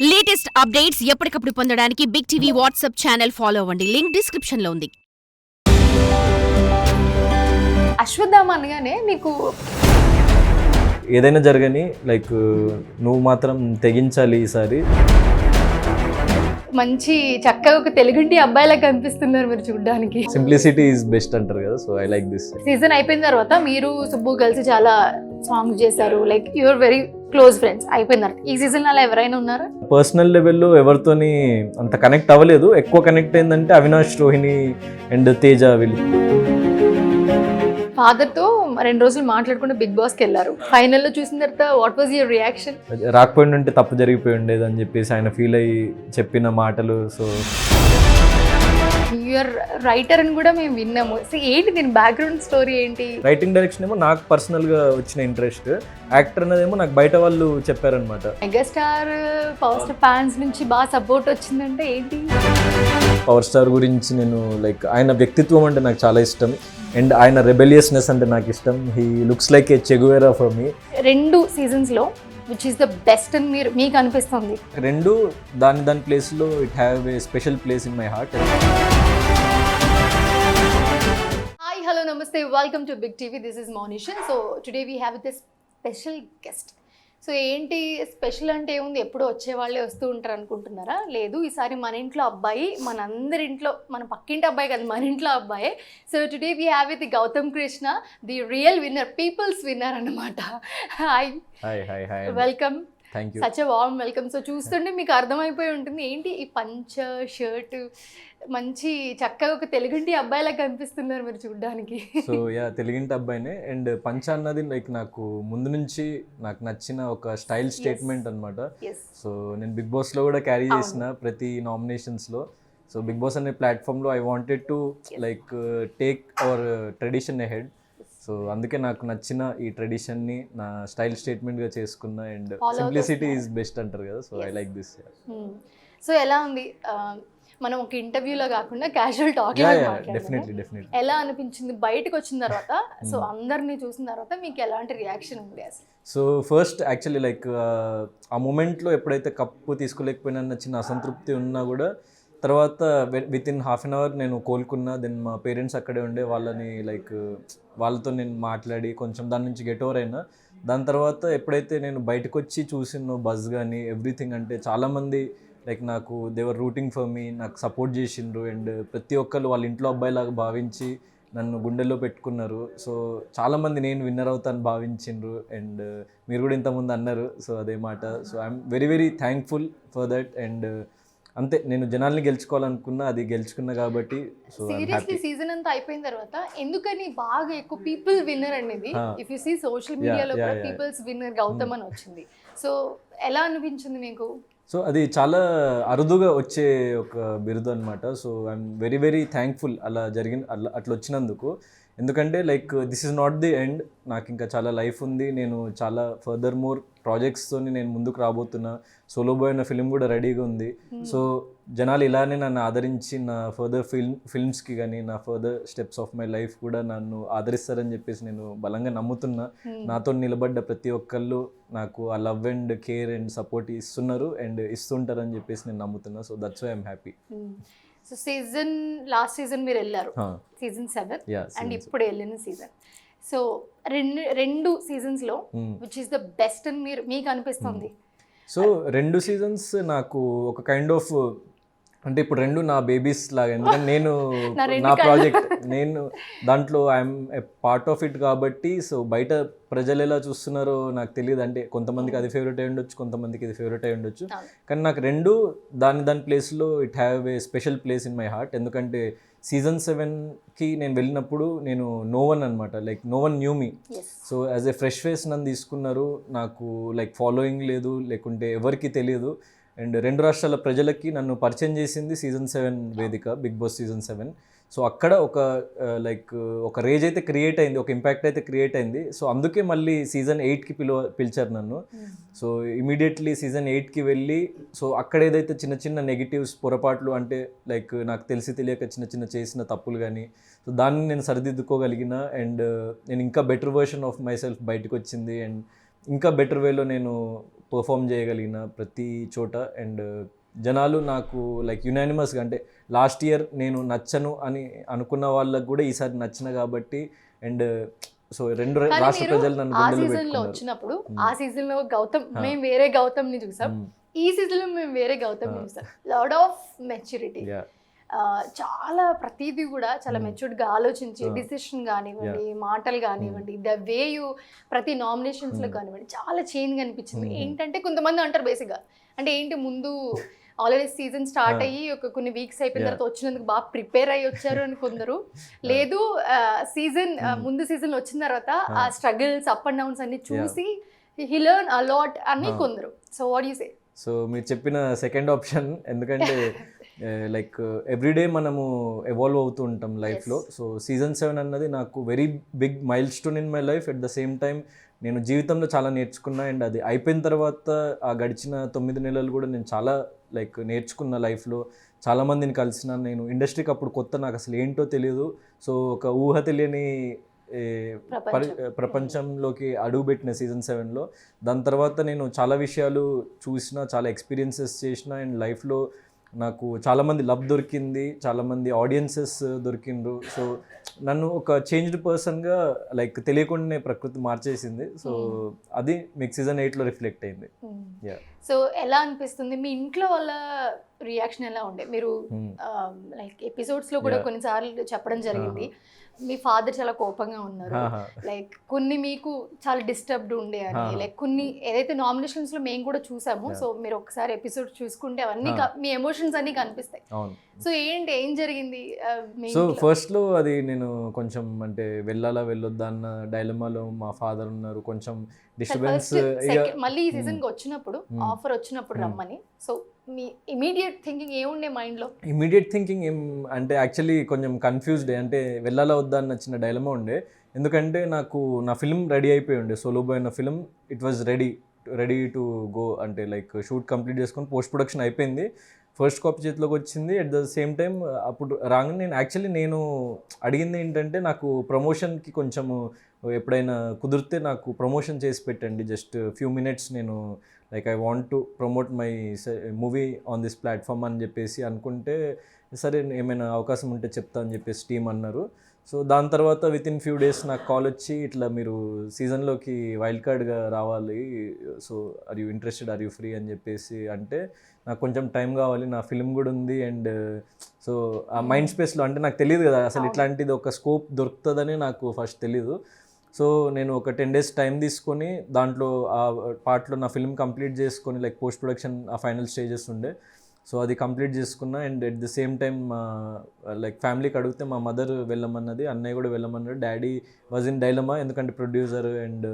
Latest updates ఎప్పటికప్పుడు పొందడానికి big TV WhatsApp channel follow అవ్వండి. లింక్ డిస్క్రిప్షన్ లో ఉంది. అశ్వత్థామ అనగానే మీకు ఏదైనా జరగని లైక్ నువ్వు మాత్రం తెగించాలి ఈసారి. మంచి చక్కగా ఒక తెలుగుంటి అబ్బాయిలా కనిపిస్తున్నారు మీరు చూడడానికి. సింప్లిసిటీ ఈజ్ బెస్ట్ అంటారు కదా, so I like this. Season అయిపోయిన తర్వాత మీరు సుబ్బు కలిసి చాలా సాంగ్స్ చేశారు, like your very close friends. అయిపోయిన తర్వాత ఈ సీజన్ అలా ఎవరైనా ఉన్నారా? పర్సనల్ లెవెల్లో ఎవరితోని అంత కనెక్ట్ అవ్వలేదు. ఎక్కువ కనెక్ట్ అయిందంటే అవినాష్, రోహిణి అండ్ తేజ వీళ్ళు. ఫాదర్తో 2 రోజులు మాట్లాడుకుంటూ బిగ్ బాస్కి వెళ్ళారు. ఫైనల్లో చూసిన తర్వాత వాట్ వాజ్ యువర్ రియాక్షన్? రాకపోయిందంటే తప్పు జరిగిపోయి ఉండేది అని చెప్పేసి ఆయన ఫీల్ అయ్యి చెప్పిన మాటలు. సో యువర్ రైటర్ అని కూడా మేము విన్నాము. సో ఏంటి దీని బ్యాక్గ్రౌండ్ స్టోరీ ఏంటి? రైటింగ్ డైరెక్షన్ ఏమో నాకు పర్సనల్గా వచ్చిన ఇంట్రెస్ట్, యాక్టర్ అనేదేమో నాకు బయట వాళ్ళు చెప్పారనమాట. మెగాస్టార్ పవర్ స్టార్ ఫ్యాన్స్ నుంచి బాగా సపోర్ట్ వచ్చిందంటే ఏంటి? పవర్ స్టార్ గురించి నేను లైక్ ఆయన వ్యక్తిత్వం అంటే నాకు చాలా ఇష్టం అండ్ ఆయన రెబెలియస్నెస్ అంటే నాకు ఇష్టం. He looks like a Che Guevara for me. 2 సీజన్స్లో విచ్ ఈస్ ద బెస్ట్ అని మీకు అనిపిస్తుంది? రెండు దాని ప్లేస్లో it have a special place in my heart. Hi hello namaste, welcome to Big TV. This is Monishan. So today we have this special guest. So ఏంటి special అంటే ఏముంది, ఎప్పుడు వచ్చేవాళ్ళే వస్తూ ఉంటారు అనుకుంటున్నారా? లేదు, ఈసారి మన ఇంట్లో అబ్బాయి, మన ఇంట్లో, మన పక్కింటి అబ్బాయి కాదు, మన ఇంట్లో అబ్బాయే. So today we have with Gautham Krishna, the real winner, people's winner అన్నమాట. Hi hi welcome. Thank you. Such a warm welcome. So చూస్తుంటే మీకు అర్థమైపోయి ఉంటుంది ఏంటి ఈ పంచ షర్ట్, మంచి చక్కగా ఒక తెలుగుంటి అబ్బాయిలా కనిపిస్తున్నారు మీరు చూడడానికి. సో యా, తెలుగింటి అబ్బాయినే. అండ్ పంచ అన్నది లైక్ నాకు ముందు నుంచి నాకు నచ్చిన ఒక స్టైల్ స్టేట్మెంట్ అనమాట. సో నేను బిగ్ బాస్లో కూడా క్యారీ చేసిన ప్రతి నామినేషన్స్లో. సో బిగ్ బాస్ అనే ప్లాట్ఫామ్లో I wanted to like take our tradition ahead. So అందుకే నాకు నచ్చిన ఈ ట్రెడిషన్ని నా స్టైల్ స్టేట్మెంట్గా చేసుకున్నా. అండ్ సింప్లిసిటీ ఈజ్ బెస్ట్ అంటారు కదా, so I like this. So ఎలా ఉంది, మనం ఒక ఇంటర్వ్యూలో కాకుండా క్యాజువల్ టాక్ డెఫినెట్లీ. ఎలా అనిపించింది బయటకు వచ్చిన తర్వాత? సో అందరినీ చూసిన తర్వాత మీకు ఎలాంటి రియాక్షన్ ఉంది అసలు? సో ఫస్ట్ యాక్చువల్లీ లైక్ ఆ మూమెంట్లో ఎప్పుడైతే కప్పు తీసుకోలేకపోయినా చిన్న అసంతృప్తి ఉన్నా కూడా తర్వాత with in half an hour నేను కోలుకున్నా. దెన్ మా పేరెంట్స్ అక్కడే ఉండే, వాళ్ళని లైక్ వాళ్ళతో నేను మాట్లాడి కొంచెం దాని నుంచి గెట్ ఓవర్ అయినా. దాని తర్వాత ఎప్పుడైతే నేను బయటకు వచ్చి చూసిన బజ్ కానీ ఎవ్రీథింగ్, అంటే చాలామంది లైక్ నాకు దేవర్ రూటింగ్ ఫర్ మీ, నాకు సపోర్ట్ చేసిండ్రు. అండ్ ప్రతి ఒక్కరు వాళ్ళ ఇంట్లో అబ్బాయిలాగా భావించి నన్ను గుండెల్లో పెట్టుకున్నారు. సో చాలామంది నేను విన్నర్ అవుతాను భావించిండ్రు. అండ్ మీరు కూడా ఇంతకుముందు అన్నారు, సో అదే మాట. So I'm very very thankful for that. And అంతే, నేను జనాల్ని గెలుచుకోవాలనుకున్నా, అది గెలుచుకున్నా కాబట్టి. సో సీరియస్లీ సీజన్ అంతా అయిపోయిన తర్వాత ఎందుకని బాగా ఎక్కువ పీపుల్ విన్నర్ అనేది, ఇఫ్ యు సీ సోషల్ మీడియాలో కూడా పీపుల్స్ విన్నర్ గౌతమ్ అని వచ్చింది. సో ఎలా అనిపించింది మీకు? సో అది చాలా అరుదుగా వచ్చే ఒక బిరుదు అనమాట. So I'm very very thankful అలా అట్లా వచ్చినందుకు. ఎందుకంటే like this is not the end, నాకు ఇంకా చాలా లైఫ్ ఉంది. నేను చాలా ఫర్దర్ మోర్ ప్రాజెక్ట్స్తో నేను ముందుకు రాబోతున్నా. సోలో బాయ్ అన్న ఫిల్మ్ కూడా రెడీగా ఉంది. సో జనాలు ఇలానే నన్ను ఆదరించి నా ఫర్దర్ ఫిల్మ్స్కి కానీ నా further steps of my life కూడా నన్ను ఆదరిస్తారని చెప్పేసి నేను బలంగా నమ్ముతున్నా. నాతో నిలబడ్డ ప్రతి ఒక్కళ్ళు నాకు ఆ love and care and support ఇస్తున్నారు అండ్ ఇస్తుంటారని చెప్పేసి నేను నమ్ముతున్నా. So that's why I'm happy. So last season మీరు వెళ్ళారు, సీజన్ 7, అండ్ ఇప్పుడు వెళ్ళిన సీజన్. సో రెండు సీజన్స్లో విచ్ ఈస్ ద బెస్ట్ అని మీకు అనిపిస్తుంది? సో 2 సీజన్స్ నాకు ఒక కైండ్ ఆఫ్, అంటే ఇప్పుడు 2 నా బేబీస్ లాగా. ఎందుకంటే నేను నా ప్రాజెక్ట్, నేను దాంట్లో I'm a part of it కాబట్టి. సో బయట ప్రజలు ఎలా చూస్తున్నారో నాకు తెలియదు. అంటే కొంతమందికి అది ఫేవరెట్ అయి ఉండొచ్చు, కొంతమందికి ఇది ఫేవరెట్ అయి ఉండొచ్చు. కానీ నాకు 2 దాని ప్లేస్లో it have a special place in my heart. ఎందుకంటే సీజన్ 7కి నేను వెళ్ళినప్పుడు నేను నో వన్ అనమాట, like no one knew me. So as a fresh face నన్ను తీసుకున్నారు. నాకు లైక్ ఫాలోయింగ్ లేదు, లేకుంటే ఎవరికి తెలియదు. అండ్ 2 రాష్ట్రాల ప్రజలకి నన్ను పరిచయం చేసింది సీజన్ 7 వేదిక, బిగ్ బాస్ సీజన్ 7. సో అక్కడ ఒక లైక్ ఒక రేజ్ అయితే క్రియేట్ అయింది, ఒక ఇంపాక్ట్ అయితే క్రియేట్ అయింది. సో అందుకే మళ్ళీ సీజన్ 8కి పిలిచారు నన్ను. సో ఇమీడియట్లీ సీజన్ 8కి వెళ్ళి, సో అక్కడ ఏదైతే చిన్న చిన్న నెగిటివ్స్, పొరపాట్లు, అంటే లైక్ నాకు తెలిసి తెలియక చిన్న చేసిన తప్పులు కానీ, సో దాన్ని నేను సరిదిద్దుకోగలిగిన. అండ్ నేను ఇంకా better version of my self బయటకు వచ్చింది. అండ్ ఇంకా బెటర్ వేలో నేను పర్ఫామ్ చేయగలిగిన ప్రతి చోట. అండ్ జనాలు నాకు లైక్ యునానిమస్గా, అంటే లాస్ట్ ఇయర్ నేను నచ్చను అని అనుకున్న వాళ్ళకు కూడా ఈసారి నచ్చిన కాబట్టి. అండ్ సో రెండు రాష్ట్ర ప్రజలు నన్ను ఆ గుండెల్లో సీజన్ లో పెట్టుకున్నారు. వచ్చినప్పుడు ఆ సీజన్ లో గౌతమ్, మేము వేరే గౌతమ్ ని చూసాం, ఈ సీజన్ లో మేము వేరే గౌతమ్ ని చూసాం. లాట్ ఆఫ్ మెచ్యూరిటీ, చాలా ప్రతిదీ కూడా చాలా మెచ్యూర్డ్ గా ఆలోచించి డిసిషన్ కానివ్వండి, మాటలు కానివ్వండి, ద వే యూ ప్రతి నామినేషన్స్ లో కానివ్వండి చాలా చేంజ్ అనిపించింది. ఏంటంటే కొంతమంది అంటారు బేసిక్ గా, అంటే ఏంటి ముందు ఆల్రెడీ సీజన్ స్టార్ట్ అయ్యి ఒక కొన్ని వీక్స్ అయిపోయిన తర్వాత వచ్చినందుకు బాగా ప్రిపేర్ అయ్యి వచ్చారు అని కొందరు, లేదు సీజన్ ముందు సీజన్ వచ్చిన తర్వాత ఆ స్ట్రగుల్స్ అప్ అండ్ డౌన్స్ అన్ని చూసి హీ లెర్న్ అలాట్ అని కొందరు. So what you say? So మీరు చెప్పిన సెకండ్ ఆప్షన్, ఎందుకంటే లైక్ ఎవ్రీడే మనము ఎవాల్వ్ అవుతూ ఉంటాం లైఫ్లో. సో సీజన్ 7 అన్నది నాకు very big milestone in my life. At the same time నేను జీవితంలో చాలా నేర్చుకున్నా. అండ్ అది అయిపోయిన తర్వాత ఆ గడిచిన 9 నెలలు కూడా నేను చాలా లైక్ నేర్చుకున్న లైఫ్లో. చాలామందిని కలిసిన, నేను ఇండస్ట్రీకి అప్పుడు కొత్త, నాకు అసలు ఏంటో తెలియదు. సో ఒక ఊహ తెలియని ప్రపంచంలోకి అడుగుపెట్టిన సీజన్ 7లో. దాని తర్వాత నేను చాలా విషయాలు చూసిన, చాలా ఎక్స్పీరియన్సెస్ చేసిన. అండ్ లైఫ్లో నాకు చాలామంది లవ్ దొరికింది, చాలామంది ఆడియన్సెస్ దొరికిండ్రు. సో నన్ను ఒక చేంజ్డ్ పర్సన్గా లైక్ తెలియకుండానే ప్రకృతి మార్చేసింది. సో అది మీకు సీజన్ 8లో రిఫ్లెక్ట్ అయింది. సో ఎలా అనిపిస్తుంది మీ ఇంట్లో వాళ్ళ రియాక్షన్ ఎలా ఉండే? మీరు లైక్ ఎపిసోడ్స్ లో కూడా కొన్నిసార్లు చెప్పడం జరిగింది మీ ఫాదర్ చాలా కోపంగా ఉన్నారు, లైక్ కొన్ని మీకు చాలా డిస్టర్బ్డ్ ఉండే అని, లైక్ కొన్ని ఏదైతే నామినేషన్స్ లో మేము కూడా చూసాము. సో మీరు ఒకసారి ఎపిసోడ్ చూసుకుంటే అవన్నీ మీ ఎమోషన్స్ అన్ని కనిపిస్తాయి. సో ఏంటి, ఏం జరిగింది? సో ఫస్ట్లో అది నేను కొంచెం అంటే వెళ్ళాలా వెళ్ళొద్దా అన్న డైలమాలో మా ఫాదర్ ఉన్నారు. కొంచెం డిస్టర్బెన్స్. మళ్ళీ ఈ సీజన్కి వచ్చినప్పుడు ఆఫర్ వచ్చినప్పుడు రమ్మని, సో మీ ఇమీడియట్ థింకింగ్ ఏముండే మైండ్లో? ఇమీడియట్ థింకింగ్ ఏం అంటే యాక్చువల్లీ కొంచెం కన్ఫ్యూజ్డ్, అంటే వెళ్ళాలా వద్దా అన్న చిన్న డైలమా ఉండే. ఎందుకంటే నాకు నా ఫిల్మ్ రెడీ అయిపోయి ఉండే, సోలో బాయ్ అన్న film. It was ready to go, అంటే లైక్ షూట్ కంప్లీట్ చేసుకొని పోస్ట్ ప్రొడక్షన్ అయిపోయింది, ఫస్ట్ కాపీ చేతిలోకి వచ్చింది. అట్ ద సేమ్ టైం అప్పుడు రాగానే నేను అడిగింది ఏంటంటే, నాకు ప్రమోషన్కి కొంచెము ఎప్పుడైనా కుదిరితే నాకు ప్రమోషన్ చేసి పెట్టండి, జస్ట్ ఫ్యూ మినిట్స్, నేను like I want to promote my movie on this platform అని చెప్పేసి అనుకుంటే, సరే ఏమైనా అవకాశం ఉంటే చెప్తా అని చెప్పేసి టీం అన్నారు. సో దాని తర్వాత విత్ ఇన్ ఫ్యూ డేస్ నాకు కాల్ వచ్చి, ఇట్లా మీరు సీజన్లోకి వైల్డ్ కార్డ్గా రావాలి, so are you interested, are you free అని చెప్పేసి అంటే, నాకు కొంచెం టైం కావాలి, నా ఫిల్మ్ కూడా ఉంది. అండ్ సో ఆ మైండ్ స్పేస్లో, అంటే నాకు తెలియదు కదా అసలు ఇట్లాంటిది ఒక స్కోప్ దొరుకుతుందని నాకు ఫస్ట్ తెలీదు. సో నేను ఒక 10 days టైం తీసుకొని దాంట్లో ఆ పార్ట్లో నా ఫిల్మ్ కంప్లీట్ చేసుకొని, లైక్ పోస్ట్ ప్రొడక్షన్ ఆ ఫైనల్ స్టేజెస్ ఉండే, సో అది కంప్లీట్ చేసుకున్నా. And at the same time like ఫ్యామిలీకి అడిగితే మా మదర్ వెళ్ళమన్నది, అన్నయ్య కూడా వెళ్ళమన్నాడు. డాడీ వాజ్ ఇన్ డైలమా, ఎందుకంటే producer and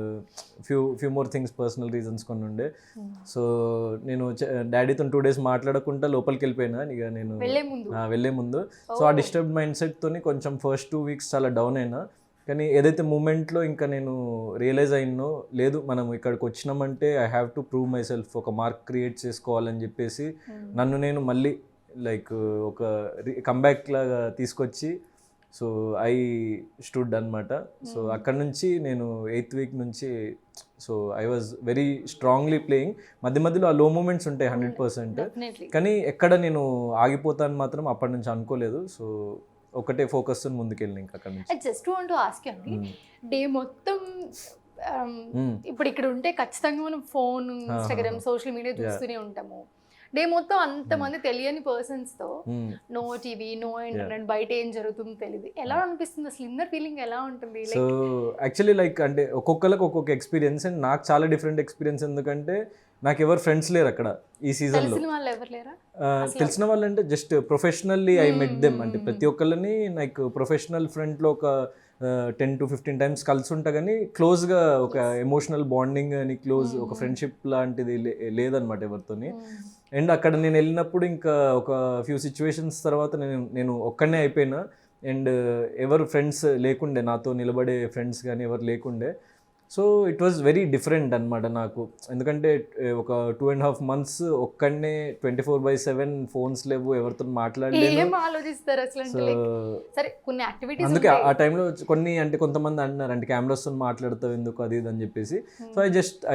few more things, personal reasons కొన్ని ఉండే. సో నేను డాడీతో 2 days మాట్లాడకుండా లోపలికి వెళ్ళిపోయినా ఇక నేను వెళ్ళే ముందు. సో ఆ డిస్టర్బ్డ్ మైండ్ సెట్తో కొంచెం ఫస్ట్ 2 weeks చాలా డౌన్ అయినా. కానీ ఏదైతే మూమెంట్లో ఇంకా నేను రియలైజ్ అయినో, లేదు మనం ఇక్కడికి వచ్చినామంటే I have to prove myself, ఒక మార్క్ క్రియేట్ చేసుకోవాలని చెప్పేసి నన్ను నేను మళ్ళీ లైక్ ఒక కంబ్యాక్ లాగా తీసుకొచ్చి, సో ఐ స్టూడ్ అనమాట. సో అక్కడ నుంచి నేను 8th week నుంచి, so I was very strongly playing. మధ్య మధ్యలో ఆ లో మూమెంట్స్ ఉంటాయి 100%, కానీ ఎక్కడ నేను ఆగిపోతాను మాత్రం అప్పటి నుంచి అనుకోలేదు. సో ఒకటే ఫోకస్ ముందుకెళ్ళి ఇంకా అక్కడ నుంచి. Just want to ask you అండి, డే మొత్తం ఇప్పుడు ఇక్కడ ఉంటే ఖచ్చితంగా మనం ఫోన్, ఇన్స్టాగ్రామ్, సోషల్ మీడియా చూస్తూనే ఉంటాము. డే మొత్తం అంతమంది తెలియని పర్సన్స్ తో, నో టీవీ, నో ఇంటర్నెట్, బయట ఏం జరుగుతుందో తెలియదు. ఎలా అనిపిస్తుంది అసలు? ఇన్నర్ ఫీలింగ్ ఎలా ఉంటుంది? సో యాక్చువల్లీ లైక్ అంటే ఒక్కొక్కరికి ఒక్కొక్క ఎక్స్పీరియన్స్, అండ్ నాకు చాలా డిఫరెంట్ ఎక్స్పీరియన్స్. ఎందుకంటే నాకు ఎవరు ఫ్రెండ్స్ లేరు అక్కడ ఈ సీజన్లో. తెలిసిన వాళ్ళు అంటే just professionally I met them, అంటే ప్రతి ఒక్కళ్ళని లైక్ ప్రొఫెషనల్ ఫ్రంట్లో ఒక 10 to 15 times కలిసి ఉంటా, కానీ క్లోజ్గా ఒక ఎమోషనల్ బాండింగ్ అని, క్లోజ్ ఒక ఫ్రెండ్షిప్ లాంటిది లేదనమాట ఎవరితోని. అండ్ అక్కడ నేను వెళ్ళినప్పుడు ఇంకా ఒక ఫ్యూ సిచ్యువేషన్స్ తర్వాత నేను ఒక్కడనే అయిపోయినా. అండ్ ఎవరు ఫ్రెండ్స్ లేకుండే, నాతో నిలబడే ఫ్రెండ్స్ కానీ ఎవరు లేకుండే. So it was very different అనమాట నాకు. ఎందుకంటే ఒక 2.5 months ఒక్కడనే 24/7 ఫోన్స్ లేవు, ఎవరితో మాట్లాడలేను. ఏం ఆలోచిస్తారు అసలు అంటే సో like, సరే కొన్ని యాక్టివిటీస్ అందుకే ఆ టైంలో కొన్ని అంటే కొంతమంది అంటున్నారు అంటే కెమెరాస్తో మాట్లాడతావు ఎందుకు అది ఇది అని చెప్పేసి. So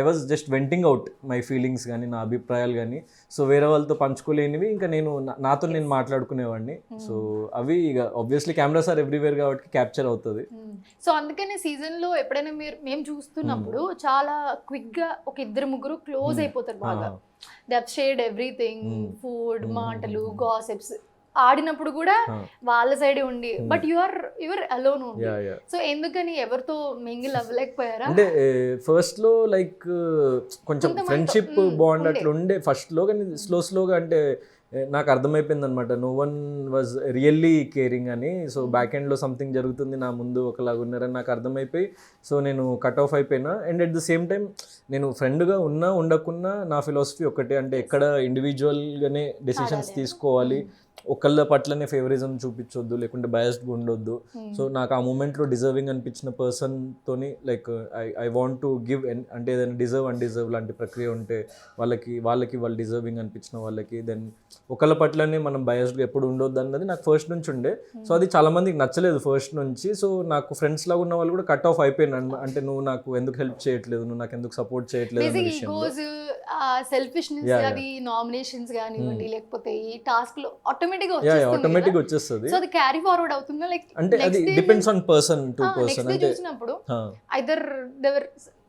I was just venting out my feelings కానీ నా అభిప్రాయాలు కానీ. సో వేరే వాళ్ళతో పంచుకోలేనివి ఇంకా నేను నాతో నేను మాట్లాడుకునేవాడిని. సో అవి ఇక ఆబ్వియస్లీ కెమెరాస్ ఆర్ ఎవ్రీవేర్ కాబట్టి క్యాప్చర్ అవుతుంది. సో అందుకనే సీజన్ లో ఎప్పుడైనా మేము చూస్తున్నప్పుడు చాలా క్విక్ గా ఒక ఇద్దరు ముగ్గురు క్లోజ్ అయిపోతారు బాగా. They have shared everything, food, మాటలు, గాసిప్స్. ఆడినప్పుడు కూడా వాళ్ళ సైడ్ ఉండి బట్ యువర్ అలోన్ ఉంది. సో ఎందుకని ఎవరితో మింగిల్ అవ్వలేకపోయారా? అంటే ఫస్ట్ లో లైక్ కొంచెం ఫ్రెండ్షిప్ బాండ్ అట్లా ఉండే ఫస్ట్ లో, కానీ స్లోగా అంటే నాకు అర్థమైపోయింది అనమాట, no one was really caring అని. సో బ్యాక్ ఎండ్లో సంథింగ్ జరుగుతుంది, నా ముందు ఒకలాగా ఉన్నారని నాకు అర్థమైపోయి సో నేను కట్ ఆఫ్ అయిపోయినా. And at the same time నేను ఫ్రెండ్గా ఉన్నా ఉండకున్నా నా ఫిలాసఫీ ఒకటే, అంటే ఎక్కడ ఇండివిజువల్గానే డెసిషన్స్ తీసుకోవాలి, ఒకళ్ళ పట్లనే ఫేవరిజం చూపించొద్దు, లేకుంటే బయాస్డ్గా ఉండొద్దు. సో నాకు ఆ మూమెంట్లో డిజర్వింగ్ అనిపించిన పర్సన్తోని like I want to give అంటే ఏదైనా డిజర్వ్ అన్డిజర్వ్ లాంటి ప్రక్రియ ఉంటే వాళ్ళకి వాళ్ళు డిజర్వింగ్ అనిపించిన వాళ్ళకి, దెన్ ఒకళ్ళ పట్లనే మనం బయాస్డ్గా ఎప్పుడు ఉండొద్దు అన్నది నాకు ఫస్ట్ నుంచి ఉండే. సో అది చాలా మందికి నచ్చలేదు ఫస్ట్ నుంచి. సో నాకు ఫ్రెండ్స్ లాగా ఉన్న వాళ్ళు కూడా కట్ ఆఫ్ అయిపోయినాను, అంటే నువ్వు నాకు ఎందుకు హెల్ప్ చేయట్లేదు, నువ్వు నాకు ఎందుకు సపోర్ట్ చేయట్లేదు అన్న విషయంలో. సెల్ఫిష్నెస్ అది నామినేషన్స్ కానివ్వండి లేకపోతే ఈ టాస్క్ లో ఆటోమేటిక్ వచ్చేస్తుంది. సో అది క్యారీ ఫార్వర్డ్ అవుతుందా లైక్ అంటే అది depends on person to person. అంటే చూసినప్పుడు ఐదర్ దేవర్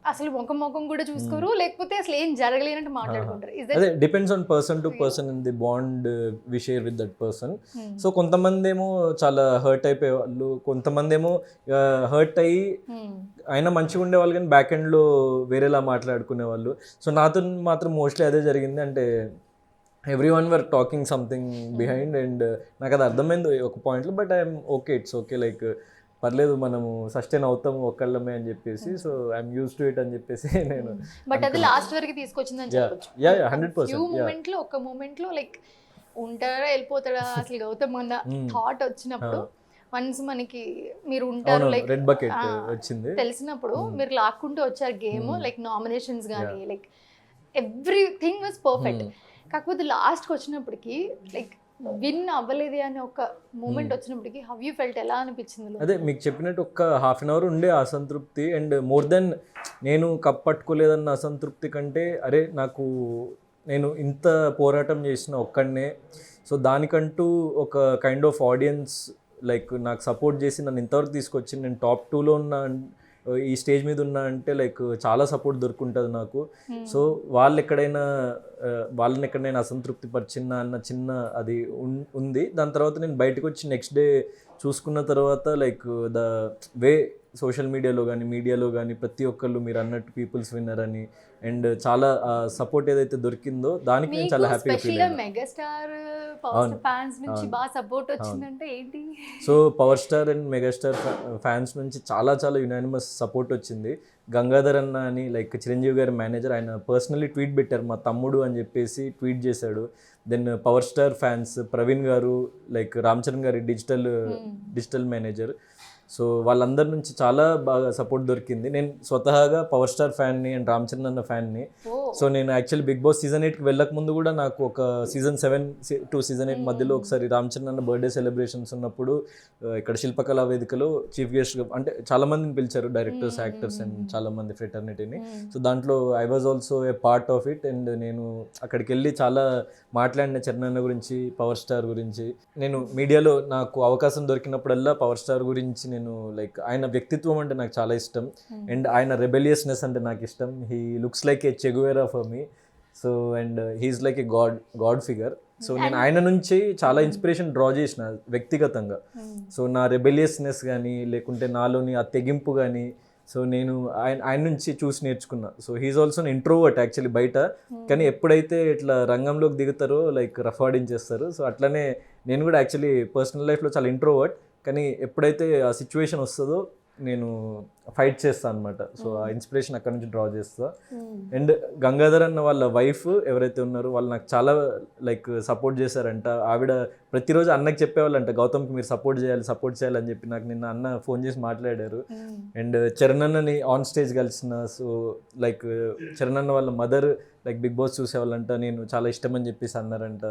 అసలు ముఖం కూడా చూసుకోరు, లేకపోతే అసలు ఏం జరగలేనట్టు మాట్లాడుకుంటారు. అదే depends on person to person in the bond we share with that person. So కొంతమంది ఏమో చాలా హర్ట్ అయిపోయే వాళ్ళు, కొంతమంది ఏమో హర్ట్ అయ్యి అయినా మంచిగా ఉండేవాళ్ళు కానీ బ్యాక్ ఎండ్లో వేరేలా మాట్లాడుకునే వాళ్ళు. సో నాతో మాత్రం మోస్ట్లీ అదే జరిగింది. అంటే everyone were talking something behind and నాకు అది అర్థమైంది ఒక పాయింట్లో. But I'm okay, it's okay, like పర్లేదు మనము సస్టైన్ అవుతాము ఒక్కళ్ళమే అని చెప్పేసి. So I'm use to it అని చెప్పేసి నేను. బట్ అది లాస్ట్ వరకు తీసుకొచ్చిందని చెప్పొచ్చు. 100%. ఒక మూమెంట్ లో లైక్ ఉంటారా వెళ్ళిపోతాడా అసలు గౌతమ్ అన్న థాట్ వచ్చినప్పుడు, వన్స్ మనకి మీరు ఉంటారు లైక్ రెడ్ బకెట్ వచ్చింది తెలిసినప్పుడు మీరు లాక్కుంటూ వచ్చారు గేమ్, లైక్ నామినేషన్స్ కానీ లైక్ ఎవ్రీథింగ్ వాజ్ పర్ఫెక్ట్. కాకపోతే లాస్ట్కి వచ్చినప్పటికి లైక్ విన్ అవ్వలేదు అని ఒక మూమెంట్ వచ్చినప్పటికి హౌ యూ ఫెల్ట్, ఎలా అనిపించింది? అదే మీకు చెప్పినట్టు ఒక్క హాఫ్ అన్ అవర్ ఉండే అసంతృప్తి. అండ్ మోర్ దెన్ నేను కప్ పట్టుకోలేదన్న అసంతృప్తి కంటే అరే నేను ఇంత పోరాటం చేసిన ఒక్కడనే, సో దానికంటూ ఒక కైండ్ ఆఫ్ ఆడియన్స్ లైక్ నాకు సపోర్ట్ చేసి నన్ను ఇంతవరకు తీసుకొచ్చి నేను టాప్ 2లో ఉన్న ఈ స్టేజ్ మీద ఉన్నా అంటే లైక్ చాలా సపోర్ట్ దొరుకుంటుంది నాకు. సో వాళ్ళని ఎక్కడైనా అసంతృప్తి పరిచినా అన్న చిన్న అది ఉంది. దాని తర్వాత నేను బయటకు వచ్చి నెక్స్ట్ డే చూసుకున్న తర్వాత లైక్ ద వే సోషల్ మీడియాలో కానీ ప్రతి ఒక్కళ్ళు మీరు అన్నట్టు పీపుల్స్ విన్నర్ అని అండ్ చాలా సపోర్ట్ ఏదైతే దొరికిందో దానికి నేను చాలా హ్యాపీగా ఫీల్ అయ్యాను. మెగాస్టార్ పవర్ ఫ్యాన్స్ నుంచి బాగా సపోర్ట్ వచ్చిందంటే ఏంటి? So power star and megastar fans నుంచి చాలా యునానిమస్ సపోర్ట్ వచ్చింది. గంగాధర్ అన్న అని లైక్ చిరంజీవి గారి మేనేజర్, ఆయన పర్సనలీ ట్వీట్ పెట్టారు మా తమ్ముడు అని చెప్పేసి ట్వీట్ చేశాడు. Then power star fans Praveen గారు లైక్ రామ్ చరణ్ గారి డిజిటల్ మేనేజర్, సో వాళ్ళందరి నుంచి చాలా బాగా సపోర్ట్ దొరికింది. నేను స్వతహాగా పవర్ స్టార్ ఫ్యాన్ని అండ్ రామ్ చరణ్ అన్న ఫ్యాన్ని. సో నేను యాక్చువల్లీ బిగ్ బాస్ సీజన్ 8కి వెళ్ళక ముందు కూడా నాకు ఒక సీజన్ 7 to సీజన్ 8 మధ్యలో ఒకసారి రామ్ చరణ్ అన్న బర్త్డే సెలబ్రేషన్స్ ఉన్నప్పుడు ఇక్కడ శిల్పకళా వేదికలో చీఫ్ గెస్ట్గా అంటే చాలా మందిని పిలిచారు, డైరెక్టర్స్, యాక్టర్స్ అండ్ చాలా మంది ఫ్రెటర్నిటీని. సో దాంట్లో I was also a part of it. And నేను అక్కడికి వెళ్ళి చాలా మాట్లాడిన చరణ్ అన్న గురించి, పవర్ స్టార్ గురించి. నేను మీడియాలో నాకు అవకాశం దొరికినప్పుడల్లా పవర్ స్టార్ గురించి నేను లైక్ ఆయన వ్యక్తిత్వం అంటే నాకు చాలా ఇష్టం అండ్ ఆయన రెబెలియస్నెస్ అంటే నాకు ఇష్టం. He looks like a Che Guevara for me. So and he's like a god figure. So నేను ఆయన నుంచి చాలా ఇన్స్పిరేషన్ డ్రా చేసిన వ్యక్తిగతంగా. సో నా రెబెలియస్నెస్ కానీ లేకుంటే నాలోని ఆ తెగింపు కానీ సో నేను ఆయన నుంచి చూసి నేర్చుకున్నా. So he's also an introvert actually బయట, కానీ ఎప్పుడైతే ఇట్లా రంగంలోకి దిగుతారో లైక్ రఫాడించేస్తారు. సో అట్లనే నేను కూడా యాక్చువల్లీ పర్సనల్ లైఫ్లో చాలా ఇంట్రోవర్ట్, కానీ ఎప్పుడైతే ఆ సిచ్యువేషన్ వస్తుందో నేను ఫైట్ చేస్తాను అనమాట. సో ఆ ఇన్స్పిరేషన్ అక్కడ నుంచి డ్రా చేస్తా. అండ్ గంగాధర్ అన్న వాళ్ళ వైఫ్ ఎవరైతే ఉన్నారో వాళ్ళు నాకు చాలా లైక్ సపోర్ట్ చేశారంట. ఆవిడ ప్రతిరోజు అన్నకి చెప్పేవాళ్ళంట, గౌతమ్కి మీరు సపోర్ట్ చేయాలి అని చెప్పి. నాకు నిన్న అన్న ఫోన్ చేసి మాట్లాడారు. అండ్ చరణ్ అన్నని ఆన్ స్టేజ్ కలిసిన. సో లైక్ చరణ్ అన్న వాళ్ళ మదర్ లైక్ బిగ్ బాస్ చూసేవాళ్ళంట, నేను చాలా ఇష్టం అని చెప్పేసి అన్నారంట.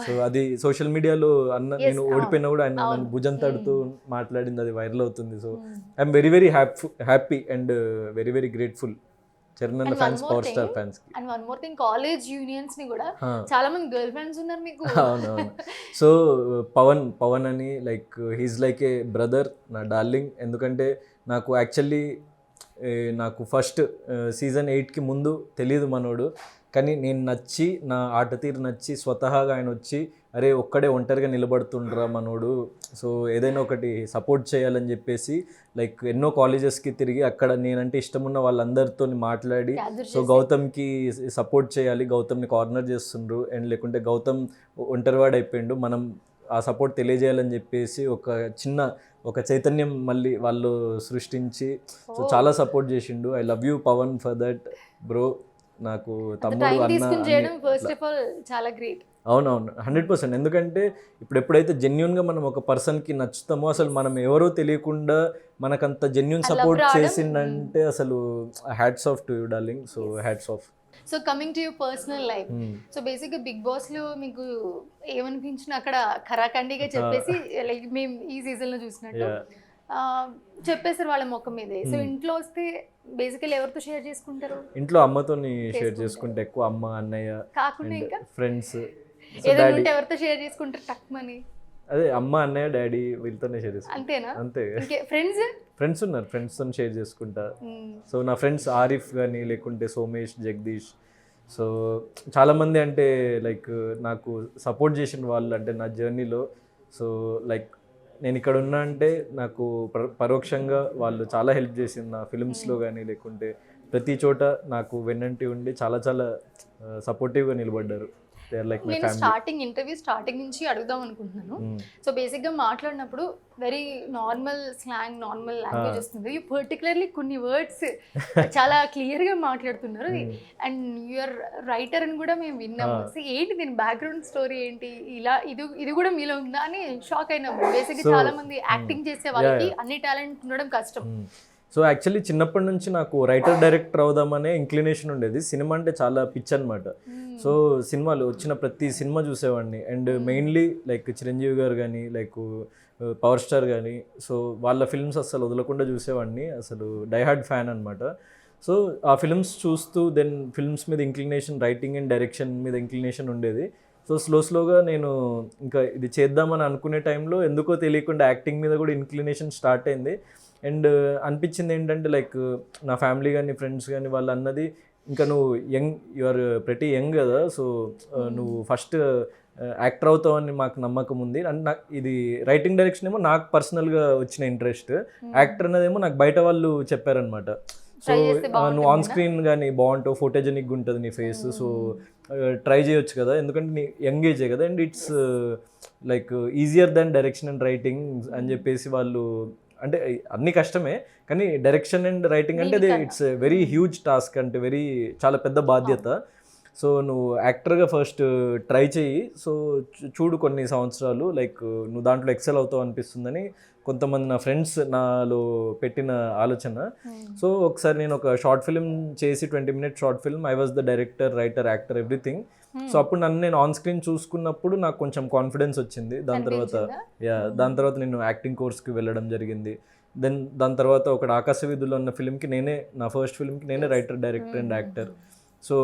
సో అది సోషల్ మీడియాలో అన్న నేను ఓడిపోయినా కూడా ఆయన నన్ను భుజం తడుతూ మాట్లాడింది, అది వైరల్ అవుతుంది. So I'm very very happy and very very grateful Charan అన్న ఫ్యాన్స్, పవర్ స్టార్ ఫ్యాన్స్ కి. And one more thing, college unions ని కూడా చాలా మంది గర్ల్ ఫ్రెండ్స్ ఉన్నారు మీకు. అవునవును. సో పవన్ అని లైక్ హీస్ లైక్ ఏ బ్రదర్, నా డార్లింగ్. ఎందుకంటే నాకు యాక్చువల్లీ నాకు ఫస్ట్ సీజన్ 8కి ముందు తెలియదు మనోడు, కానీ నేను నచ్చి నా ఆట తీరు నచ్చి స్వతహాగా ఆయన వచ్చి అరే ఒక్కడే ఒంటరిగా నిలబడుతుండ్రా మనోడు, సో ఏదైనా ఒకటి సపోర్ట్ చేయాలని చెప్పేసి లైక్ ఎన్నో కాలేజెస్కి తిరిగి అక్కడ నేనంటే ఇష్టమున్న వాళ్ళందరితో మాట్లాడి సో గౌతమ్కి సపోర్ట్ చేయాలి, గౌతమ్ని కార్నర్ చేస్తుండ్రు అండ్ లేకుంటే గౌతమ్ ఒంటరివాడు అయిపోయిండు, మనం ఆ సపోర్ట్ తెలియజేయాలని చెప్పేసి ఒక చైతన్యం మళ్ళీ వాళ్ళు సృష్టించి సో చాలా సపోర్ట్ చేసిండు. I love you Pavan for that bro. నాకు తమ్ముడు చాలా గ్రేట్. అవునవును, 100%. ఎందుకంటే ఎప్పుడైతే జెన్యున్గా మనం ఒక పర్సన్కి నచ్చుతామో, అసలు మనం ఎవరో తెలియకుండా మనకంత జెన్యున్ సపోర్ట్ చేసిందంటే అసలు hats off to you darling. So hats off. So coming to your personal life, so బేసిక్గా బిగ్ బాస్లో మీకు ఏమనిపించిన అక్కడ ఖరాఖండిగా చెప్పేసి లైక్ మేము ఈ సీజన్లో చూసినట్టు చెప్పేసారు వాళ్ళ మొక్క మీదే. సో ఇంట్లో వస్తే బేసికల్లీ ఎవరితో షేర్ చేసుకుంటారు? ఇంట్లో అమ్మతో షేర్ చేసుకుంటే ఎక్కువ, అమ్మ అన్నయ్య కాకుండా ఇంకా ఫ్రెండ్స్ ఏదైనా ఉంటే ఎవరితో షేర్ చేసుకుంటారు టక్మని? అదే అమ్మ అన్నయ్య డాడీ వీళ్ళతోనే షేర్ చేసుకుంటా. అంతేనా? అంతే. ఫ్రెండ్స్ ఉన్నారు, ఫ్రెండ్స్తో షేర్ చేసుకుంటా. సో నా ఫ్రెండ్స్ ఆరిఫ్ కానీ లేకుంటే సోమేష్, జగదీష్, సో చాలామంది అంటే లైక్ నాకు సపోర్ట్ చేసిన వాళ్ళు అంటే నా జర్నీలో. సో లైక్ నేను ఇక్కడ ఉన్నా అంటే నాకు పరోక్షంగా వాళ్ళు చాలా హెల్ప్ చేసింది నా ఫిల్మ్స్లో కానీ లేకుంటే ప్రతి చోట నాకు వెన్నంటి ఉండి చాలా చాలా సపోర్టివ్గా నిలబడ్డారు. నేను ఇంటర్వ్యూ స్టార్టింగ్ నుంచి అడుగుదాం అనుకుంటున్నాను. సో బేసిక్గా మాట్లాడినప్పుడు very normal slang, normal language వస్తుంది. పర్టికులర్లీ కొన్ని వర్డ్స్ చాలా క్లియర్గా మాట్లాడుతున్నారు. అండ్ యూఆర్ రైటర్ అని కూడా మేము విన్నాము. సో ఏంటి దీని బ్యాక్గ్రౌండ్ స్టోరీ ఏంటి, ఇలా ఇది కూడా మీలో ఉందా అని షాక్ అయినాము. బేసిక్గా చాలా మంది యాక్టింగ్ చేసే వాళ్ళకి అన్ని టాలెంట్ ఉండడం కష్టం. సో యాక్చువల్లీ చిన్నప్పటి నుంచి నాకు రైటర్ డైరెక్టర్ అవుదామనే ఇంక్లినేషన్ ఉండేది. సినిమా అంటే చాలా పిచ్ అనమాట. సో సినిమాలు వచ్చిన ప్రతి సినిమా చూసేవాడిని. అండ్ మెయిన్లీ లైక్ చిరంజీవి గారు కానీ లైక్ పవర్ స్టార్ కానీ, సో వాళ్ళ ఫిల్మ్స్ అసలు వదలకుండా చూసేవాడిని. అసలు డైహార్డ్ ఫ్యాన్ అనమాట. సో ఆ ఫిల్మ్స్ చూస్తూ దెన్ ఫిల్మ్స్ మీద ఇంక్లినేషన్, రైటింగ్ అండ్ డైరెక్షన్ మీద ఇంక్లినేషన్ ఉండేది. సో స్లోగా నేను ఇంకా ఇది చేద్దామని అనుకునే టైంలో ఎందుకో తెలియకుండా యాక్టింగ్ మీద కూడా ఇంక్లినేషన్ స్టార్ట్ అయింది. అండ్ అనిపించింది ఏంటంటే లైక్ నా ఫ్యామిలీ కానీ ఫ్రెండ్స్ కానీ వాళ్ళు అన్నది, ఇంకా నువ్వు యూఆర్ ప్రెటీ యంగ్ కదా, సో నువ్వు ఫస్ట్ యాక్టర్ అవుతావని మాకు నమ్మకం ఉంది. అండ్ నాకు ఇది రైటింగ్ డైరెక్షన్ ఏమో నాకు పర్సనల్గా వచ్చిన ఇంట్రెస్ట్, యాక్టర్ అన్నదేమో నాకు బయట వాళ్ళు చెప్పారనమాట. సో నువ్వు ఆన్ స్క్రీన్ కానీ బాగుంటావు, ఫోటోజెనిక్గా ఉంటుంది నీ ఫేస్, సో ట్రై చేయొచ్చు కదా, ఎందుకంటే నీ యంగ్ ఏజే కదా, and it's like easier than direction and writing అని చెప్పేసి వాళ్ళు. అంటే అన్ని కష్టమే, కానీ డైరెక్షన్ అండ్ రైటింగ్ అంటే ఇట్స్ వెరీ హ్యూజ్ టాస్క్, అంటే చాలా పెద్ద బాధ్యత. సో నువ్వు యాక్టర్గా ఫస్ట్ ట్రై చెయ్యి, సో చూడు కొన్ని సంవత్సరాలు లైక్ నువ్వు దాంట్లో ఎక్సెల్ అవుతావు అనిపిస్తుందని కొంతమంది నా ఫ్రెండ్స్ నాలో పెట్టిన ఆలోచన. సో ఒకసారి నేను ఒక షార్ట్ ఫిల్మ్ చేసి 20 minute short film, I was the director, writer, actor, everything. So అప్పుడు నేను ఆన్ స్క్రీన్ చూసుకున్నప్పుడు నాకు కొంచెం కాన్ఫిడెన్స్ వచ్చింది. దాని తర్వాత నేను యాక్టింగ్ కోర్స్కి వెళ్ళడం జరిగింది. దాని తర్వాత ఒకటి ఆకాశ వీధుల్లో ఉన్న ఫిల్మ్కి నా ఫస్ట్ ఫిల్మ్కి నేనే writer, director and actor. So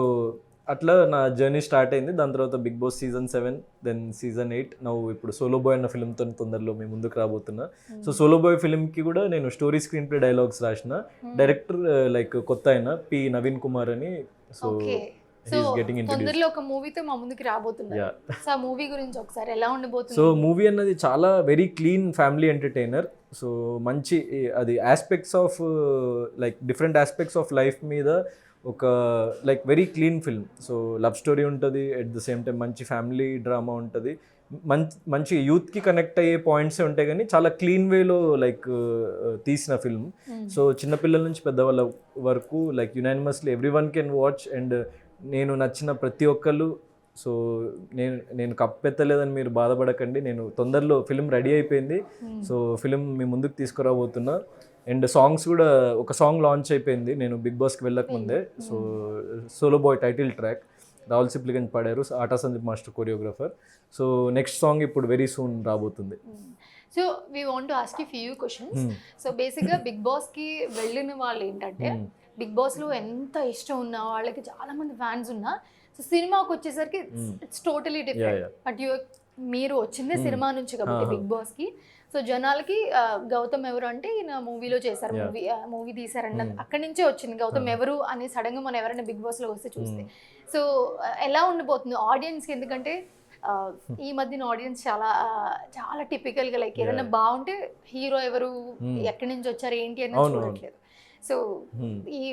అట్లా నా జర్నీ స్టార్ట్ అయింది. దాని తర్వాత Bigg Boss season 7, then season 8, ఇప్పుడు సోలో బాయ్ అన్న ఫిల్మ్తో తొందరలో మేము ముందుకు రాబోతున్నా. సో సోలో బాయ్ ఫిల్మ్కి కూడా నేను స్టోరీ, స్క్రీన్ ప్లే, డైలాగ్స్ రాసిన. డైరెక్టర్ లైక్ కొత్త ఆయన పి నవీన్ కుమార్ అని. సో తొందరలో ఒక మూవీతో మా ముందుకు రాబోతున్నారు. సో ఆ మూవీ గురించి ఒకసారి ఎలా ఉండబోతుంది? సో మూవీ అన్నది చాలా very clean family entertainer. So మంచి అది aspects of like different aspects of life మీద ఒక like very clean film. So love story ఉంటుంది, ఎట్ ద సేమ్ టైం మంచి ఫ్యామిలీ డ్రామా ఉంటుంది, మంచి యూత్కి కనెక్ట్ అయ్యే పాయింట్సే ఉంటాయి కానీ చాలా క్లీన్ వేలో లైక్ తీసిన ఫిల్మ్. సో చిన్నపిల్లల నుంచి పెద్దవాళ్ళ వరకు like unanimously every one can watch. And నేను నచ్చిన ప్రతి ఒక్కళ్ళు, సో నేను కప్పెత్తలేదని మీరు బాధపడకండి, నేను తొందరలో ఫిల్మ్ రెడీ అయిపోయింది. సో ఫిల్మ్ మీ ముందుకు తీసుకురాబోతున్నా. అండ్ సాంగ్స్ కూడా ఒక సాంగ్ లాంచ్ అయిపోయింది నేను బిగ్ బాస్కి వెళ్ళక ముందే. So solo boy title track Rahul Sipligunj పాడారు, Aata Sandeep master choreographer. So next song ఇప్పుడు వెరీ సూన్ రాబోతుంది. So we want to ask you few questions. So బేసిక్గా బిగ్ బాస్కి వెళ్ళిన వాళ్ళు ఏంటంటే బిగ్ బాస్లో ఎంత ఇష్టం ఉన్నా వాళ్ళకి చాలా మంది ఫ్యాన్స్ ఉన్నా, సో సినిమాకి వచ్చేసరికి ఇట్స్ టోటలీ డిఫరెంట్. బట్ మీరు వచ్చిందే సినిమా నుంచి కాబట్టి బిగ్ బాస్కి, సో జనాలకి గౌతమ్ ఎవరు అంటే ఈయన మూవీలో చేశారు, మూవీ తీశారన్న అక్కడి నుంచే వచ్చింది గౌతమ్ ఎవరు అని సడన్గా మనం ఎవరైనా బిగ్ బాస్లో వస్తే చూస్తే. సో ఎలా ఉండిపోతుంది ఆడియన్స్కి? ఎందుకంటే ఈ మధ్యన ఆడియన్స్ చాలా చాలా టిపికల్గా లైక్ ఏదైనా బాగుంటే హీరో ఎవరు, ఎక్కడి నుంచి వచ్చారు, ఏంటి అని చూడట్లేదు. సో ఈ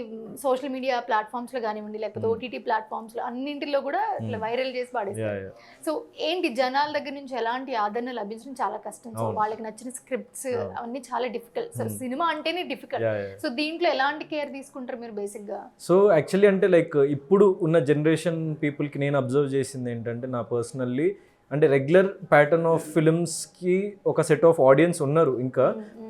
సోషల్ మీడియా ప్లాట్ఫామ్స్లో కానివ్వండి, లేకపోతే ఓటీటీ ప్లాట్ఫామ్స్లో అన్నింటిలో కూడా ఇట్లా వైరల్ చేసి పాడేస్తారు. సో ఏంటి జనాల దగ్గర నుంచి ఎలాంటి ఆదరణ లభించడం చాలా కష్టం. సో వాళ్ళకి నచ్చిన స్క్రిప్ట్స్ అవన్నీ చాలా డిఫికల్ట్. సో సినిమా అంటేనే డిఫికల్ట్. సో దీంట్లో ఎలాంటి కేర్ తీసుకుంటారు మీరు బేసిక్గా? సో యాక్చువల్లీ అంటే లైక్ ఇప్పుడు ఉన్న జనరేషన్ పీపుల్కి నేను అబ్జర్వ్ చేసింది ఏంటంటే, నా పర్సనల్లీ అంటే రెగ్యులర్ ప్యాటర్న్ ఆఫ్ ఫిల్మ్స్కి ఒక సెట్ ఆఫ్ ఆడియన్స్ ఉన్నారు ఇంకా,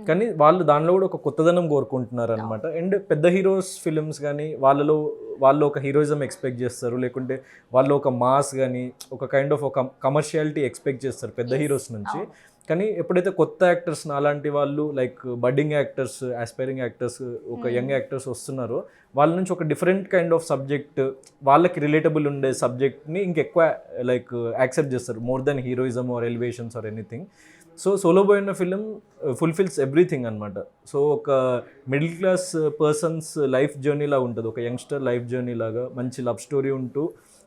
కానీ వాళ్ళు దానిలో కూడా ఒక కొత్తదనం కోరుకుంటున్నారు అనమాట. అండ్ పెద్ద హీరోస్ ఫిల్మ్స్ కానీ వాళ్ళు ఒక హీరోయిజం ఎక్స్పెక్ట్ చేస్తారు, లేకుంటే వాళ్ళు ఒక మాస్ కానీ ఒక కైండ్ ఆఫ్ ఒక కమర్షియాలిటీ ఎక్స్పెక్ట్ చేస్తారు పెద్ద హీరోస్ నుంచి. కానీ ఎప్పుడైతే కొత్త యాక్టర్స్ అలాంటి వాళ్ళు like budding actors, aspiring actors, ఒక యంగ్ యాక్టర్స్ వస్తున్నారో వాళ్ళ నుంచి ఒక డిఫరెంట్ కైండ్ ఆఫ్ సబ్జెక్ట్, వాళ్ళకి రిలేటబుల్ ఉండే సబ్జెక్ట్ని ఇంకెక్కువ లైక్ యాక్సెప్ట్ చేస్తారు more than heroism or elevations or anything. So solo boy అన్న ఫిలిం ఫుల్ఫిల్స్ ఎవ్రీథింగ్ అనమాట. సో ఒక middle class persons life journey లాగా ఉంటుంది, ఒక యంగ్స్టర్ లైఫ్ జర్నీ లాగా మంచి లవ్ స్టోరీ ఉంటూ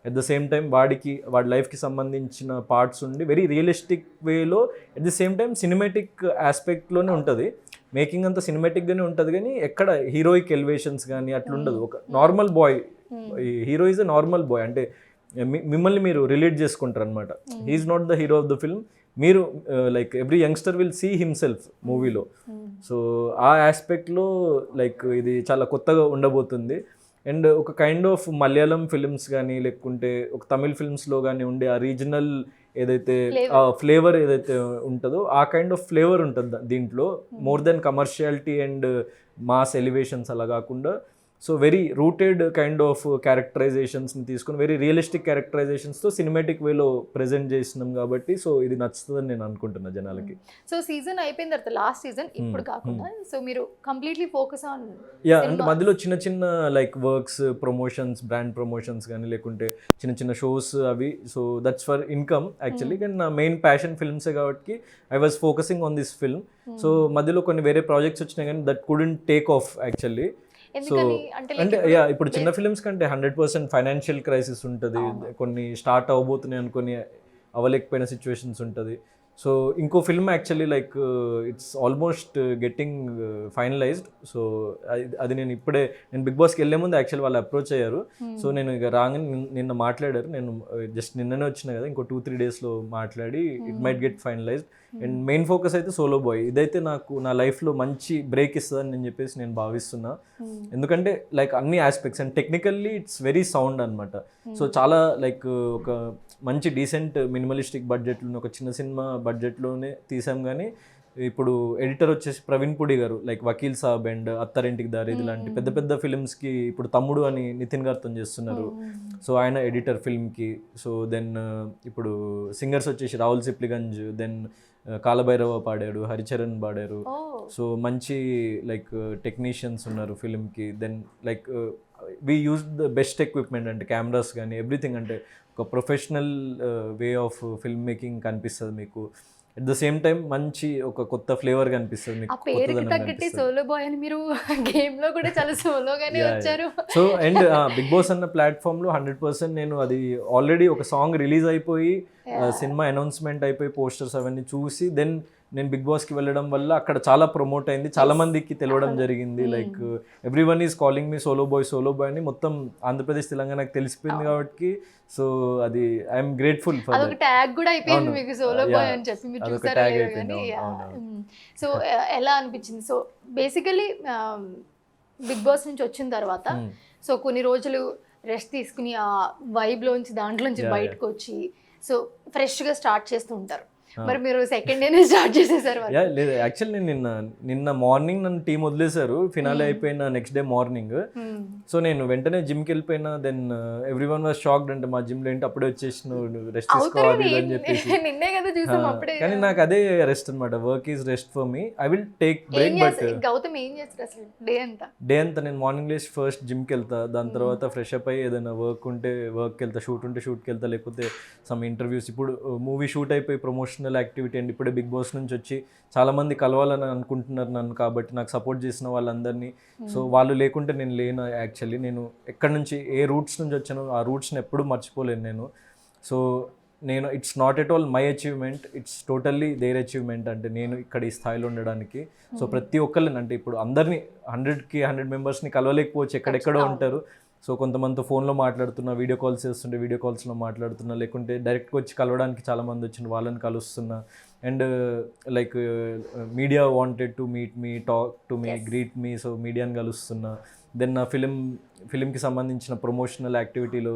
ఎట్ ద సేమ్ టైం వాడి లైఫ్కి సంబంధించిన పార్ట్స్ ఉండి వెరీ రియలిస్టిక్ వేలో, at the same time cinematic ఆస్పెక్ట్లోనే ఉంటుంది. మేకింగ్ అంతా సినిమాటిక్గానే ఉంటుంది కానీ ఎక్కడ హీరోయిక్ ఎలివేషన్స్ కానీ అట్లా ఉండదు. ఒక normal boy, hero is a normal boy, అంటే మిమ్మల్ని మీరు రిలేట్ చేసుకుంటారు అనమాట. He is not the hero of the film. మీరు like every youngster will see himself మూవీలో. సో ఆ ఆస్పెక్ట్లో లైక్ ఇది చాలా కొత్తగా ఉండబోతుంది. అండ్ ఒక కైండ్ ఆఫ్ మలయాళం ఫిల్మ్స్ కానీ లేకుంటే ఒక తమిళ్ ఫిల్మ్స్లో కానీ ఉండే ఆ రీజనల్ ఏదైతే ఫ్లేవర్ ఏదైతే ఉంటుందో ఆ కైండ్ ఆఫ్ ఫ్లేవర్ ఉంటుంది దీంట్లో, more than commerciality and mass elevations అలా కాకుండా. So very rooted kind of క్యారెక్టరైజేషన్స్ని తీసుకుని వెరీ రియలిస్టిక్ క్యారెక్టరైజేషన్స్తో సినిమాటిక్ వేలో ప్రజెంట్ చేసినాం కాబట్టి సో ఇది నచ్చుతుందని నేను అనుకుంటున్నా జనాలకి. సో సీజన్ అయిపోయిన తర్వాత లాస్ట్ సీజన్ ఇప్పుడు కాకుండా సో మీరు కంప్లీట్లీ ఫోకస్ ఆన్ అంటే మధ్యలో చిన్న చిన్న like works, promotions, brand promotions కానీ లేకుంటే చిన్న చిన్న షోస్ అవి. So that's for income actually, కానీ నా మెయిన్ ప్యాషన్ ఫిల్మ్సే కాబట్టి I was focusing on this film. So మధ్యలో కొన్ని వేరే ప్రాజెక్ట్స్ వచ్చినాయి కానీ that couldn't take off actually. So అంటే ఇప్పుడు చిన్న ఫిల్మ్స్ కంటే 100% ఫైనాన్షియల్ క్రైసిస్ ఉంటుంది, కొన్ని స్టార్ట్ అవ్వబోతున్నాయి అనుకొని అవ్వలేకపోయిన సిచ్యువేషన్స్ ఉంటుంది. సో ఇంకో film actually like it's almost getting finalised. So అది నేను బిగ్ బాస్కి వెళ్ళే ముందు యాక్చువల్లీ వాళ్ళు అప్రోచ్ అయ్యారు. సో నేను ఇక రాగానే నిన్న మాట్లాడారు, నేను జస్ట్ నిన్ననే వచ్చిన కదా, ఇంకో 2-3 డేస్లో మాట్లాడి it might get finalised. And main focus అయితే సోలో బాయ్. ఇదైతే నాకు నా లైఫ్లో మంచి బ్రేక్ ఇస్తుందని నేను భావిస్తున్నా. ఎందుకంటే లైక్ అన్ని aspects and technically it's very sound అనమాట. సో చాలా లైక్ ఒక మంచి డీసెంట్ మినిమలిస్టిక్ బడ్జెట్లో ఒక చిన్న సినిమా బడ్జెట్లోనే తీసాం. కానీ ఇప్పుడు ఎడిటర్ వచ్చేసి ప్రవీణ్ పుడి గారు, లైక్ వకీల్ సాబ్ అండ్ అత్తారింటికి దారేది లాంటి పెద్ద పెద్ద ఫిల్మ్స్కి ఇప్పుడు తమ్ముడు అని నితిన్ గారితో చేస్తున్నారు. సో ఆయన ఎడిటర్ ఫిల్మ్కి. సో దెన్ ఇప్పుడు సింగర్స్ వచ్చేసి రాహుల్ సిప్లిగంజ్, దెన్ కాలభైరవ పాడాడు, హరిచరణ్ పాడారు. సో మంచి లైక్ టెక్నీషియన్స్ ఉన్నారు ఫిల్మ్కి. Then like we use the best equipment, అంటే కెమెరాస్ కానీ ఎవ్రీథింగ్, అంటే ఒక professional way of film making కనిపిస్తుంది మీకు. అట్ ద సేమ్ టైం మంచి ఒక కొత్త ఫ్లేవర్ కనిపిస్తుంది మీకు. సోలో బాయ్ అని మీరు గేమ్ లో కూడా చాలా సోలోగానే వచ్చారు. సో అండ్ బిగ్ బాస్ అన్న ప్లాట్ఫామ్ లో 100% నేను అది ఆల్రెడీ ఒక సాంగ్ రిలీజ్ అయిపోయి సినిమా అనౌన్స్మెంట్ అయిపోయి పోస్టర్స్ అవన్నీ చూసి దెన్ నేను బిగ్ బాస్కి వెళ్ళడం వల్ల అక్కడ చాలా ప్రమోట్ అయింది, చాలా మందికి తెలవడం జరిగింది. Like every one is calling me solo boy అని మొత్తం ఆంధ్రప్రదేశ్ తెలంగాణకు తెలిసిపోయింది కాబట్టి. సో అది ఐఎమ్ గ్రేట్ఫుల్ ఫర్ అదొక ట్యాగ్ కూడా అయిపోయింది మీకు, సోలో బాయ్ అని చెప్పి. మీరు చూసారా కానీ. సో ఎలా అనిపించింది? సో బేసికలీ బిగ్ బాస్ నుంచి వచ్చిన తర్వాత సో కొన్ని రోజులు రెస్ట్ తీసుకుని ఆ వైబ్లోంచి దాంట్లోంచి బయటకు వచ్చి సో ఫ్రెష్గా స్టార్ట్ చేస్తూ ఉంటారు. మరి మీరు సెకండ్ డేనే స్టార్ట్ చేసేసారు? లేదు, యాక్చువల్లీ నిన్న మార్నింగ్ నన్ను టీం వదిలేశారు, ఫినాలే అయిపోయిన నెక్స్ట్ డే మార్నింగ్. సో నేను వెంటనే జిమ్కి వెళ్ళిపోయినా. Then every one was shocked, అంటే మా జిమ్లో ఏంటి అప్పుడే వచ్చేసి రెస్ట్ తీసుకోవాలి అని చెప్పేసి. నిన్నే కదా చూసాం అప్పుడే. కానీ నాకు అదే రెస్ట్ అనమాట, work is rest for me, I will take break. But Gautam ఏం చేస్తారు అసలు డే అంతా? నేను మార్నింగ్ లేచి ఫస్ట్ జిమ్కి వెళ్తా, దాని తర్వాత ఫ్రెష్ అప్ అయ్యి ఏదైనా వర్క్ ఉంటే వర్క్కి వెళ్తా, షూట్ ఉంటే షూట్కి వెళ్తా, లేకపోతే సమ్ ఇంటర్వ్యూస్. ఇప్పుడు మూవీ షూట్ అయిపోయి ప్రమోషనల్ యాక్టివిటీ అండ్ ఇప్పుడే బిగ్ బాస్ నుంచి వచ్చి చాలా మంది కలవాలని అనుకుంటున్నారు నన్ను, కాబట్టి నాకు సపోర్ట్ చేసిన వాళ్ళందరినీ. సో వాళ్ళు లేకుంటే నేను లేను. యాక్చువల్లీ నేను ఎక్కడి నుంచి ఏ రూట్స్ నుంచి వచ్చానో ఆ రూట్స్ని ఎప్పుడూ మర్చిపోలేను నేను. సో నేను it's not at all my achievement, it's totally their achievement. అంటే నేను ఇక్కడ ఈ స్థాయిలో ఉండడానికి. సో ప్రతి ఒక్కరిని, అంటే ఇప్పుడు అందరినీ 100 మెంబర్స్ని కలవలేకపోవచ్చు, ఎక్కడెక్కడో ఉంటారు. సో కొంతమందితో ఫోన్లో మాట్లాడుతున్నా, వీడియో కాల్స్ చేస్తుంటే వీడియో కాల్స్లో మాట్లాడుతున్నా, లేకుంటే డైరెక్ట్గా వచ్చి కలవడానికి చాలామంది వచ్చిన వాళ్ళని కలుస్తున్నా. And like media wanted to meet me, talk to me, greet me. So మీడియాని కలుస్తున్నా. దెన్ నా ఫిలింకి సంబంధించిన ప్రమోషనల్ యాక్టివిటీలో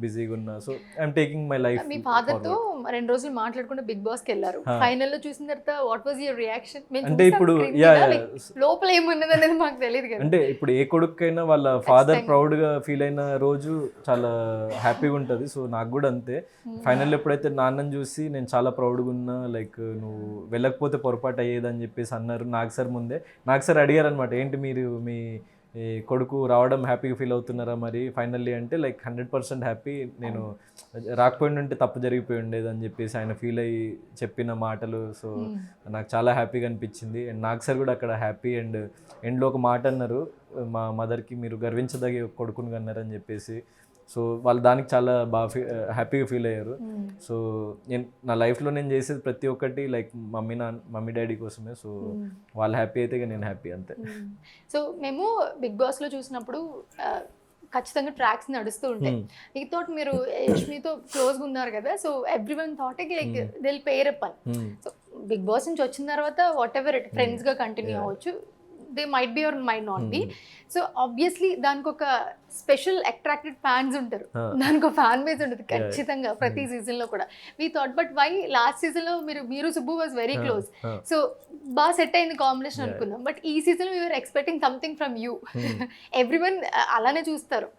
బిజీగా ఉన్నా. So I'm taking my life. మీ ఫాదర్తో 2 రోజులు మాట్లాడుకుంటూ బిగ్ బాస్కి వెళ్ళారు. ఫైనల్లో చూసిన తర్వాత వాట్ వాజ్ యువర్ రియాక్షన్? అంటే ఇప్పుడు లోపల ఏమున్నది అనేది మాకు తెలియదు కదా. అంటే ఇప్పుడు ఏ కొడుకైనా వాళ్ళ ఫాదర్ ప్రౌడ్గా ఫీల్ అయిన రోజు చాలా హ్యాపీగా ఉంటుంది. సో నాకు కూడా అంతే. ఫైనల్ ఎప్పుడైతే నాన్నని చూసి నేను చాలా ప్రౌడ్గా ఉన్నా, లైక్ నువ్వు వెళ్ళకపోతే పొరపాటు అయ్యేదని చెప్పేసి అన్నారు నాకు సార్ ముందే. నాకు సార్ అడిగారు అనమాట, ఏంటి మీరు మీ ఈ కొడుకు రావడం హ్యాపీగా ఫీల్ అవుతున్నారా మరి ఫైనల్లీ అంటే, లైక్ 100% హ్యాపీ. నేను రాకపోయి ఉంటే తప్పు జరిగిపోయి ఉండేది అని చెప్పేసి ఆయన ఫీల్ అయ్యి చెప్పిన మాటలు. సో నాకు చాలా హ్యాపీగా అనిపించింది. అండ్ నాకు సార్ కూడా అక్కడ హ్యాపీ. అండ్ ఎండ్లో ఒక మాట అన్నారు, మా మదర్కి మీరు గర్వించదగే కొడుకుని అన్నారని చెప్పేసి. సో వాళ్ళు దానికి చాలా బాగా హ్యాపీగా ఫీల్ అయ్యారు. సో నేను నా లైఫ్లో నేను చేసేది ప్రతి ఒక్కటి లైక్ మమ్మీ డాడీ కోసమే. సో వాళ్ళు హ్యాపీ అయితే నేను హ్యాపీ, అంతే. సో మేము బిగ్ బాస్లో చూసినప్పుడు ఖచ్చితంగా ట్రాక్స్ నడుస్తూ ఉంటాయి. మీతో మీరు యష్మితో క్లోజ్గా ఉన్నారు కదా. So every one thought like they'll pair up అని. సో బిగ్ బాస్ నుంచి వచ్చిన తర్వాత వాట్ ఎవర్ ఇట్ ఫ్రెండ్స్గా కంటిన్యూ అవ్వచ్చు, they might be or might not be. So obviously దానికి ఒక స్పెషల్ అట్రాక్టెడ్ ఫ్యాన్స్ ఉంటారు, దానికి ఒక ఫ్యాన్ బేస్ ఉంటుంది ఖచ్చితంగా ప్రతి సీజన్లో కూడా. We thought but why last సీజన్లో మీరు Subbu was very close, so బాగా సెట్ అయింది కాంబినేషన్ అనుకున్నాం. బట్ ఈ season we're expecting something from you. Every one అలానే చూస్తారు.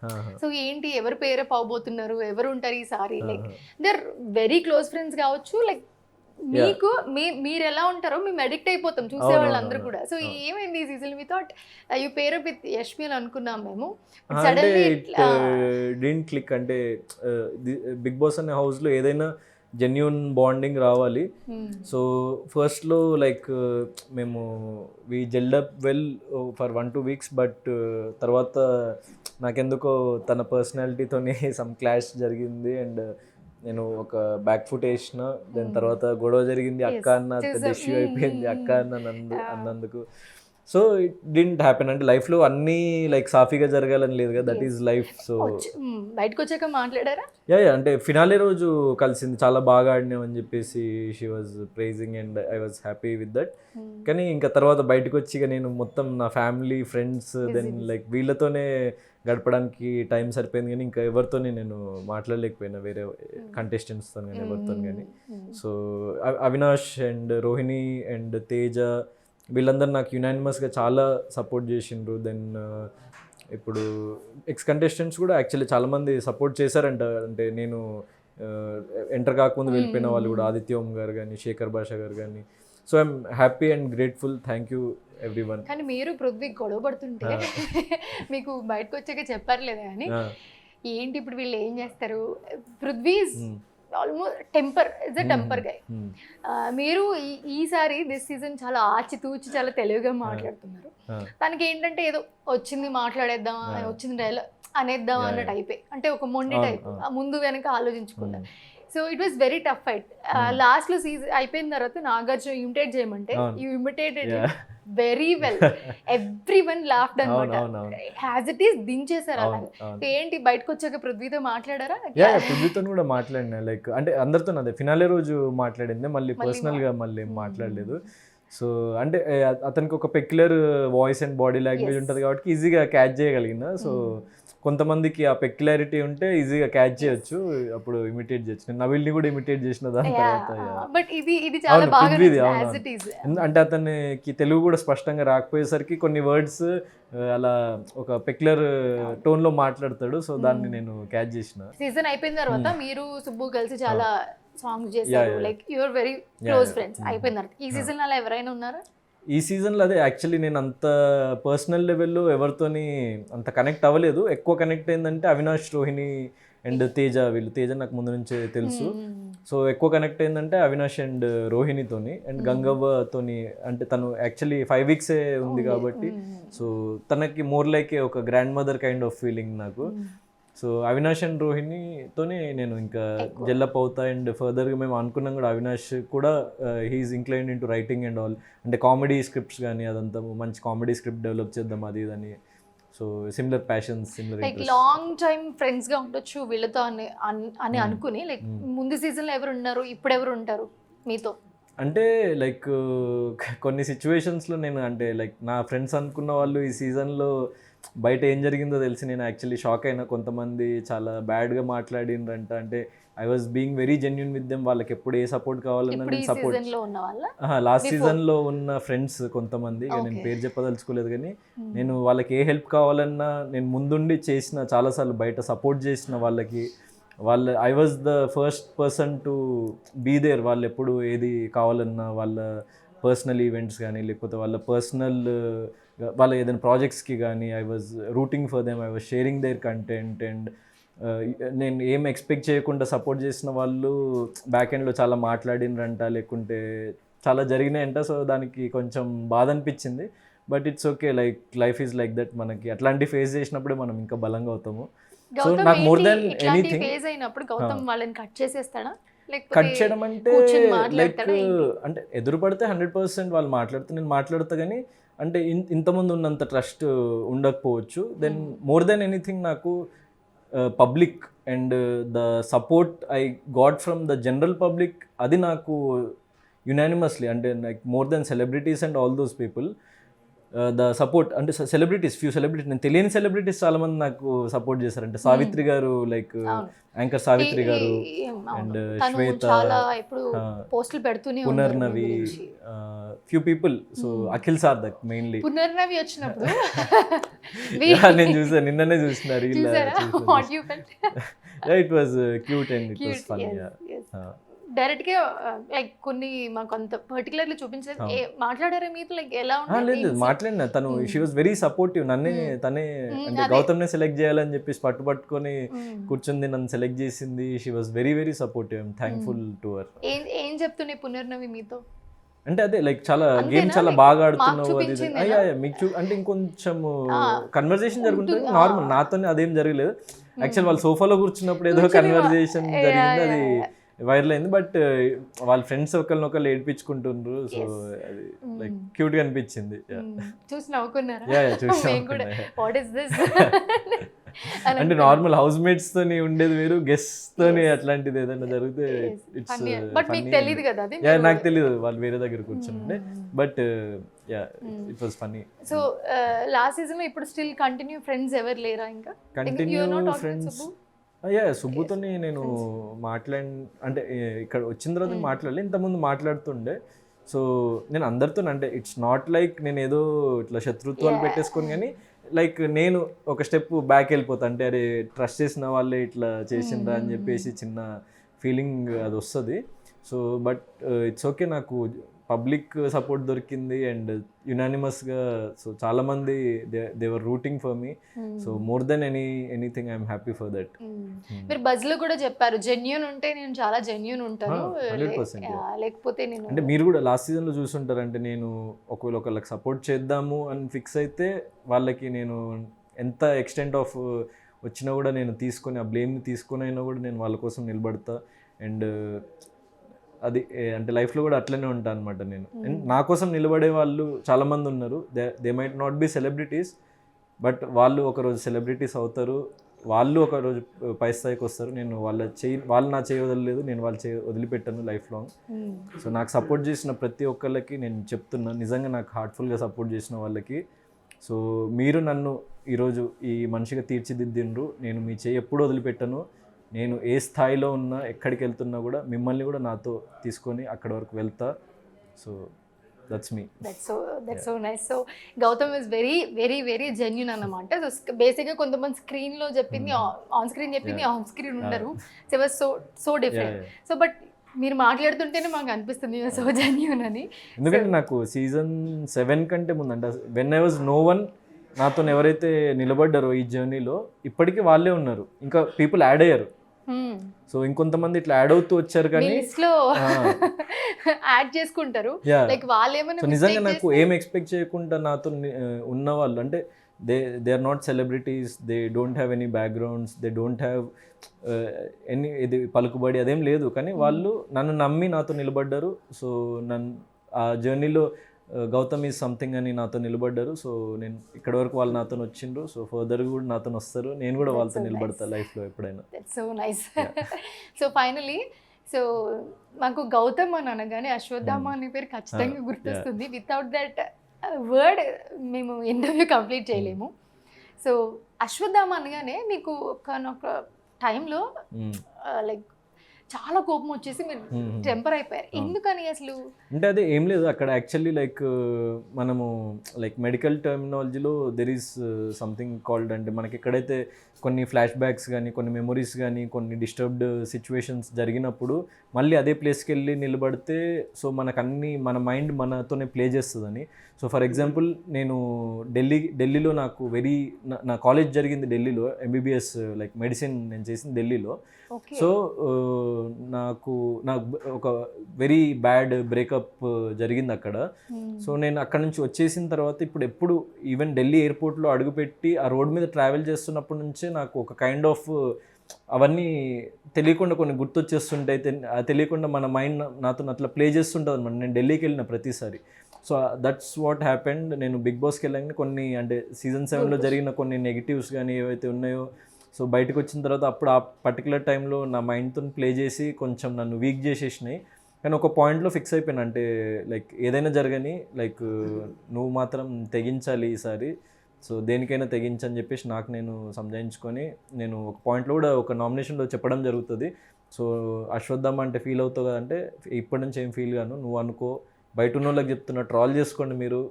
సో ఏంటి ఎవరు పేరప్ అవబోతున్నారు, ఎవరు ఉంటారు ఈసారి, like they are very close friends కావచ్చు. లైక్ మీకు మీరు ఎలా ఉంటారో మేము అడిక్ట్ అయిపోతాం చూసే వాళ్ళందరూ కూడా. సో ఏమైంది ఈ season? We thought you pair up with Yashmi అని అనుకున్నాం మేము. Suddenly didn't click. అంటే బిగ్ బాస్ అనే హౌస్లో ఏదైనా జెన్యూన్ బాండింగ్ రావాలి. సో ఫస్ట్లో లైక్ మేము we gelled up well for 1-2 weeks. But తర్వాత నాకెందుకో తన పర్సనాలిటీతోనే సమ్ క్లాష్ జరిగింది. అండ్ నేను ఒక బ్యాక్ ఫుట్ వేసిన. దాని తర్వాత గొడవ జరిగింది, అక్క అన్న ఇష్యూ అయిపోయింది, అక్క అన్నందుకు. So it didn't happen. అంటే లైఫ్లో అన్నీ లైక్ సాఫీగా జరగాలని లేదు కదా, దట్ ఈస్ లైఫ్. సో బయటకు వచ్చాక మాట్లాడారా? యా అంటే ఫినాలే రోజు కలిసింది, చాలా బాగా ఆడినాం అని చెప్పేసి she was praising and I was happy with that. కానీ ఇంకా తర్వాత బయటకు వచ్చి నేను మొత్తం నా ఫ్యామిలీ, ఫ్రెండ్స్, దెన్ లైక్ వీళ్ళతోనే గడపడానికి టైం సరిపోయింది. కానీ ఇంకా ఎవరితోనే నేను మాట్లాడలేకపోయినా, వేరే కంటెస్టెంట్స్తో కానీ ఎవరితో కానీ. So Avinash and Rohini and Teja వీళ్ళందరూ నాకు యునానిమస్గా చాలా సపోర్ట్ చేసిండ్రు. దెన్ ఇప్పుడు ఎక్స్ కంటెస్టెంట్స్ కూడా యాక్చువల్లీ చాలామంది సపోర్ట్ చేశారంట. అంటే నేను ఎంటర్ కాకముందు వెళ్ళిపోయిన వాళ్ళు కూడా, ఆదిత్య ఓం గారు కానీ, శేఖర్ భాషా గారు కానీ. So I'm happy and grateful. Thank you everyone. కానీ మీరు పృథ్వీ గొడవ పడుతుంటే మీకు బయటకు వచ్చాక చెప్పారు లేదా అని, ఏంటి ఇప్పుడు వీళ్ళు ఏం చేస్తారు? Prithvi almost temper is a temper guy. మీరు ఈసారి దిస్ సీజన్ చాలా ఆచితూచి చాలా తెలుగుగా మాట్లాడుతున్నారు. తనకి ఏంటంటే ఏదో వచ్చింది మాట్లాడేద్దాం, వచ్చింది డైలాగ్ అనేద్దాం అన్న టైపే, అంటే ఒక మొండి టైప్, ముందు వెనక ఆలోచించుకుంటా. So it was very tough fight. Last లో సీజన్ అయిపోయిన తర్వాత నాగార్జున ఇమిటేట్ చేయమంటే you imitated very well, everyone laughed అనమాట. యాజ్ ఇట్ ఈస్ దించేశారు అలాగే. ఏంటి బయటకు వచ్చాక పృథ్వీతో మాట్లాడారా? పృథ్వీతో కూడా మాట్లాడినా, లైక్ అంటే అందరితో అదే ఫినాలే రోజు మాట్లాడింది, మళ్ళీ పర్సనల్ గా మళ్ళీ ఏం మాట్లాడలేదు. సో అంటే అతనికి ఒక peculiar voice and body language ఉంటుంది కాబట్టి ఈజీగా క్యాచ్ చేయగలిగిన. సో కొంతమందికి ఆ పెక్యులారిటీ ఉంటే ఈజీగా క్యాచ్ చేయొచ్చు, అప్పుడు ఇమిటేట్ చేయొచ్చు. నేను నవీల్ని కూడా ఇమిటేట్ చేసిన దాని తర్వాత. బట్ ఇది చాలా బాగా యాజ్ ఇట్ ఈస్. అంటే అతనికి తెలుగు కూడా స్పష్టంగా రాకపోయేసరికి కొన్ని వర్డ్స్ అలా ఒక పెక్యులర్ టోన్ లో మాట్లాడతాడు. సో దాన్ని నేను క్యాచ్ చేసిన. సీజన్ అయిపోయిన తర్వాత మీరు సుబ్బు కలిసి చాలా సాంగ్స్ చేశారు, like your very close friends. అయిపోయిన తర్వాత ఈ సీజన్ అలా ఎవరైనా ఉన్నారా? ఈ సీజన్లో అదే యాక్చువల్లీ నేను అంత పర్సనల్ లెవెల్లో ఎవరితోని అంత కనెక్ట్ అవ్వలేదు. ఎక్కువ కనెక్ట్ అయిందంటే అవినాష్, రోహిణి అండ్ తేజ. వీళ్ళు తేజ నాకు ముందు నుంచే తెలుసు. సో ఎక్కువ కనెక్ట్ అయిందంటే అవినాష్ అండ్ రోహిణితోని అండ్ గంగవ్వతోని. అంటే తను యాక్చువల్లీ 5 weeks ఉంది కాబట్టి సో తనకి మోర్ లైక్ ఒక grand mother kind of feeling నాకు. సో అవినాష్ అండ్ రోహిణితోనే నేను ఇంకా జెల్లప్ అవుతా. అండ్ ఫర్దర్గా మేము అనుకున్నాం కూడా అవినాష్ కూడా he's inclined in to writing and all. అంటే కామెడీ స్క్రిప్ట్స్ కానీ అదంతా మంచి కామెడీ స్క్రిప్ట్ డెవలప్ చేద్దాం అది ఇదని. So similar passions, similar like long time friends గా ఉండొచ్చు వీళ్ళతో అని అనుకుని, లైక్ ముందు సీజన్ లో ఎవరు ఉన్నారు, ఇప్పుడు ఎవరు ఉంటారు మీతో? అంటే లైక్ కొన్ని సిచ్యువేషన్స్లో నేను అంటే లైక్ నా ఫ్రెండ్స్ అనుకున్న వాళ్ళు ఈ సీజన్లో బయట ఏం జరిగిందో తెలిసి నేను యాక్చువల్లీ షాక్ అయినా. కొంతమంది చాలా బ్యాడ్గా మాట్లాడినరంట. అంటే I was being very genuine with them. వాళ్ళకి ఎప్పుడు ఏ సపోర్ట్ కావాలన్నా నేను సపోర్ట్. లాస్ట్ సీజన్లో ఉన్న ఫ్రెండ్స్ కొంతమంది, నేను పేరు చెప్పదలుచుకోలేదు కానీ నేను వాళ్ళకి ఏ హెల్ప్ కావాలన్నా నేను ముందుండి చేసిన, చాలాసార్లు బయట సపోర్ట్ చేసిన వాళ్ళకి. I was the first person to be there. వాళ్ళు ఎప్పుడు ఏది కావాలన్నా వాళ్ళ పర్సనల్ ఈవెంట్స్ కానీ లేకపోతే వాళ్ళ పర్సనల్ వాళ్ళ ఏదైనా ప్రాజెక్ట్స్కి కానీ I was rooting for them. I was sharing their content. And నేను ఏం ఎక్స్పెక్ట్ చేయకుండా సపోర్ట్ చేసిన వాళ్ళు బ్యాక్ ఎండ్లో చాలా మాట్లాడినరంట, లేకుంటే చాలా జరిగినాయంట. సో దానికి కొంచెం బాధ అనిపించింది. But it's okay, like life is like that. మనకి అట్లాంటి ఫేస్ చేసినప్పుడే మనం ఇంకా బలంగా అవుతాము. సో నాకు మోర్ దెన్ ఎనీథింగ్ కట్ చేయడం అంటే లైక్ అంటే ఎదురు పడితే 100% వాళ్ళు మాట్లాడితే నేను మాట్లాడతా. కానీ అంటే ఇంతమంది ఉన్నంత ట్రస్ట్ ఉండకపోవచ్చు. దెన్ మోర్ దెన్ ఎనీథింగ్ నాకు public and the support I got from the general public, అది నాకు యునానిమస్లీ అంటే like more than celebrities and all those people the support. అంటే ఫ్యూ సెలబ్రిటీస్, నేను తెలియని సెలబ్రిటీస్ చాలా మంది నాకు సపోర్ట్ చేశారు. అంటే సావిత్రి గారు, లైక్ యాంకర్ సావిత్రి గారు and Shweta, Punarnavi, few people. So Akhil Sarthak mainly. Punarnavi వచ్చినప్పుడు నేను చూసాను, నిన్ననే చూసిన reel. It was cute and it was fun. Direct గా లైక్ కొన్ని మాకు అంత పర్టికులర్లీ చూపించలేదు. మాట్లాడారా మీతో? లైక్ ఎలా ఉంటుంది? లేదు మాట్లాడినా. తను షీ వాజ్ వెరీ సపోర్టివ్. తనే అంటే గౌతమ్ నే సెలెక్ట్ చేయాలని చెప్పేసి పట్టుకొని కూర్చుంది, నన్ను సెలెక్ట్ చేసింది. She was very very supportive. I'm thankful to her. ఏం చెప్తున్నాయి పునర్నవి మీతో? అంటే అదే లైక్ చాలా గేమ్ చాలా బాగా ఆడుతున్నావు అది మీకు. అంటే ఇంకొంచెం కన్వర్జేషన్ జరుగుతుంది నార్మల్. నాతోనే అదేం జరగలేదు. యాక్చువల్ వాళ్ళు సోఫాలో కూర్చున్నప్పుడు ఏదో కన్వర్జేషన్ జరిగింది, అది వైరల్ అయింది. బట్ వాళ్ళ ఫ్రెండ్స్ ఒకరినొకరు ఏడిపించుకుంటుండ్రు. సో అది లైక్ క్యూట్ గా అనిపించింది. చూసి నవ్వుకున్నారా? అంటే నార్మల్ హౌస్ మేట్స్ తోని ఉండేది వేరు, గెస్ట్ తోని అట్లాంటిది ఏదైనా జరిగితే ఇట్స్ తెలియదు కదా. నాకు తెలియదు, వాళ్ళు వేరే దగ్గర కూర్చుండే. But it was funny. So last season లో ఇప్పుడు స్టిల్ కంటిన్యూ ఫ్రెండ్స్ ఎవరు లేరా? ఇంకా కంటిన్యూ ఫ్రెండ్స్ సుబ్బుతోని నేను అంటే ఇక్కడ వచ్చిన తర్వాత మాట్లాడలే, ఇంతకుముందు మాట్లాడుతుండే. సో నేను అందరితో అంటే ఇట్స్ నాట్ లైక్ నేను ఏదో ఇట్లా శత్రుత్వాలు పెట్టేసుకొని, కానీ లైక్ నేను ఒక స్టెప్ బ్యాక్ వెళ్ళిపోతా. అంటే అరే ట్రస్ట్ చేసిన వాళ్ళే ఇట్లా చేసిండ్రా అని చెప్పేసి చిన్న ఫీలింగ్ అది వస్తుంది. సో బట్ ఇట్స్ ఓకే, నాకు పబ్లిక్ సపోర్ట్ దొరికింది అండ్ యునానిమస్గా. సో చాలా మంది they were rooting for me. So more than anything I'm happy for that. మీరు బజ్ లో కూడా చెప్పారు జెన్యూన్ ఉంటే నేను చాలా జెన్యూన్ ఉంటాను, 100%. లేకపోతే నేను. అంటే మీరు కూడా లాస్ట్ సీజన్లో చూసుంటారు. అంటే నేను ఒకవేళ ఒకళ్ళకి సపోర్ట్ చేద్దాము అని ఫిక్స్ అయితే వాళ్ళకి నేను ఎంత ఎక్స్టెంట్ ఆఫ్ వచ్చినా కూడా నేను తీసుకొని ఆ బ్లేమ్ని తీసుకొని అయినా కూడా నేను వాళ్ళ కోసం నిలబడతా. అండ్ అది అంటే లైఫ్లో కూడా అట్లనే ఉంటాను అనమాట నేను. అండ్ నా కోసం నిలబడే వాళ్ళు చాలామంది ఉన్నారు. They might not B celebrities, but వాళ్ళు ఒకరోజు సెలబ్రిటీస్ అవుతారు, వాళ్ళు ఒకరోజు పై స్థాయికి వస్తారు. నేను వాళ్ళు నా చేయి వదలలేదు, నేను వాళ్ళ చేయి వదిలిపెట్టాను లైఫ్ లాంగ్. సో నాకు సపోర్ట్ చేసిన ప్రతి ఒక్కళ్ళకి నేను చెప్తున్నా, నిజంగా నాకు హార్ట్ఫుల్గా సపోర్ట్ చేసిన వాళ్ళకి, సో మీరు నన్ను ఈరోజు ఈ మనిషిగా తీర్చిదిద్దిండ్రు. నేను మీ చేయి ఎప్పుడు వదిలిపెట్టను. నేను ఏ స్థాయిలో ఉన్నా, ఎక్కడికి వెళ్తున్నా కూడా మిమ్మల్ని కూడా నాతో తీసుకొని అక్కడి వరకు వెళ్తా. So that's me. That's so nice. So Gautam is very genuine అన్నమాట. సో బేసిక్గా కొంతమంది స్క్రీన్లో చెప్పింది ఆన్ స్క్రీన్ చెప్పింది ఆన్ స్క్రీన్ ఉండరు. So different. సో బట్ మీరు మాట్లాడుతుంటేనే మాకు అనిపిస్తుంది సో జెన్యున్ అని. ఎందుకంటే నాకు సీజన్ 7 కంటే ముందు అంటే when I was no one, నాతో ఎవరైతే నిలబడ్డారో ఈ జర్నీలో ఇప్పటికీ వాళ్ళే ఉన్నారు. ఇంకా పీపుల్ యాడ్ అయ్యారు. సో ఇంకొంతమంది ఇట్లా యాడ్ అవుతూ వచ్చారు కానీ లిస్ట్లో యాడ్ చేసుకుంటారు. లైక్ వాళ్ళు ఏమైనా నిజంగా నాకు ఏం ఎక్స్పెక్ట్ చేయకుండా నాతో ఉన్న వాళ్ళు అంటే they are not celebrities, they don't have any backgrounds, they don't have any ఇది పలుకుబడి అదేం లేదు, కానీ వాళ్ళు నన్ను నమ్మి నాతో నిలబడ్డారు. సో నన్ను ఆ జర్నీలో గౌతమ్ ఈజ్ సంథింగ్ అని నాతో నిలబడ్డారు. సో నేను ఇక్కడ వరకు వాళ్ళు నాతో వచ్చిండ్రు. సో ఫర్దర్ కూడా నాతో వస్తారు, నేను కూడా వాళ్ళతో నిలబడతా లైఫ్లో ఎప్పుడైనా. So nice. So finally so మాకు గౌతమ్ అని అనగానే అశ్వత్థామ అనే పేరు ఖచ్చితంగా గుర్తొస్తుంది. వితౌట్ దట్ వర్డ్ మేము ఇంటర్వ్యూ కంప్లీట్ చేయలేము. సో అశ్వత్థామ అనగానే మీకు ఒక టైంలో లైక్ చాలా కోపం వచ్చేసి మీరు టెంపర్ అయిపోయారు. ఎందుకని అసలు? అంటే అదే ఏం లేదు, అక్కడ యాక్చువల్లీ లైక్ మనము లైక్ మెడికల్ టర్మినాలజీలో దెర్ ఈస్ సంథింగ్ కాల్డ్, అంటే మనకి ఎక్కడైతే కొన్ని ఫ్లాష్ బ్యాక్స్ కానీ కొన్ని మెమొరీస్ కానీ కొన్ని డిస్టర్బ్డ్ సిచ్యువేషన్స్ జరిగినప్పుడు మళ్ళీ అదే ప్లేస్కి వెళ్ళి నిలబడితే సో మనకు అన్నీ మన మైండ్ మనతోనే ప్లే చేస్తుందని. సో ఫర్ ఎగ్జాంపుల్ నేను ఢిల్లీలో నాకు నా కాలేజ్ జరిగింది ఢిల్లీలో, ఎంబీబీఎస్ లైక్ మెడిసిన్ నేను చేసింది ఢిల్లీలో. సో నాకు ఒక వెరీ బ్యాడ్ బ్రేకప్ జరిగింది అక్కడ. సో నేను అక్కడ నుంచి వచ్చేసిన తర్వాత ఇప్పుడు ఈవెన్ ఢిల్లీ ఎయిర్పోర్ట్లో అడుగుపెట్టి ఆ రోడ్ మీద ట్రావెల్ చేస్తున్నప్పటి నుంచే నాకు ఒక కైండ్ ఆఫ్ అవన్నీ తెలియకుండా కొన్ని గుర్తొచ్చేస్తుంటాయి. తెలియకుండా మన మైండ్ నాతో అట్లా ప్లే చేస్తుంటుంది అనమాట నేను ఢిల్లీకి వెళ్ళిన ప్రతిసారి. So that's what happened. నేను బిగ్ బాస్కి వెళ్ళగానే కొన్ని అంటే సీజన్ 7లో జరిగిన కొన్ని నెగిటివ్స్ కానీ ఏవైతే ఉన్నాయో సో బయటకు వచ్చిన తర్వాత అప్పుడు ఆ పర్టికులర్ టైంలో నా మైండ్తో ప్లే చేసి కొంచెం నన్ను వీక్ చేసేసినాయి. కానీ ఒక పాయింట్లో ఫిక్స్ అయిపోయాను, అంటే లైక్ ఏదైనా జరగని లైక్ నువ్వు మాత్రం తెగించాలి ఈసారి, సో దేనికైనా తెగించని చెప్పేసి నాకు నేను సంజాయించుకొని నేను ఒక పాయింట్లో కూడా ఒక నామినేషన్లో చెప్పడం జరుగుతుంది. సో అశ్వత్థామ అంటే ఫీల్ అవుతావు కదా అంటే ఇప్పటి నుంచి ఏం ఫీల్ గాను, నువ్వు అనుకో, బయట ఉన్న వాళ్ళకి చెప్తున్నా ట్రాల్ చేసుకోండి మీరు,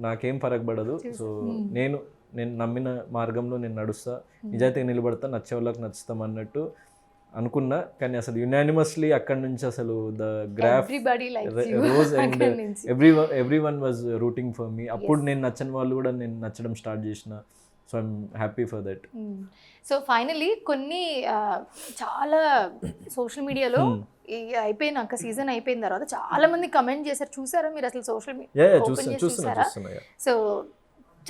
నాకేం ఫరక్ పడదు. సో నేను నమ్మిన మార్గంలో నేను నడుస్తా, నిజాయితీగా నిలబడతా, నచ్చే వాళ్ళకి నచ్చుతాం అన్నట్టు అనుకున్నా. కానీ అసలు యునానిమస్లీ అక్కడ నుంచి అసలు the graph rose and everyone was rooting for me. అప్పుడు నేను నచ్చని వాళ్ళు కూడా నేను నచ్చడం స్టార్ట్ చేసిన. So I'm happy for that. So finally కొన్ని చాలా సోషల్ మీడియాలో అయిపోయినాక సీజన్ అయిపోయిన తర్వాత చాలా మంది కమెంట్ చేశారు, చూసారా మీరు అసలు సోషల్ మీడియా? చూసారా? సో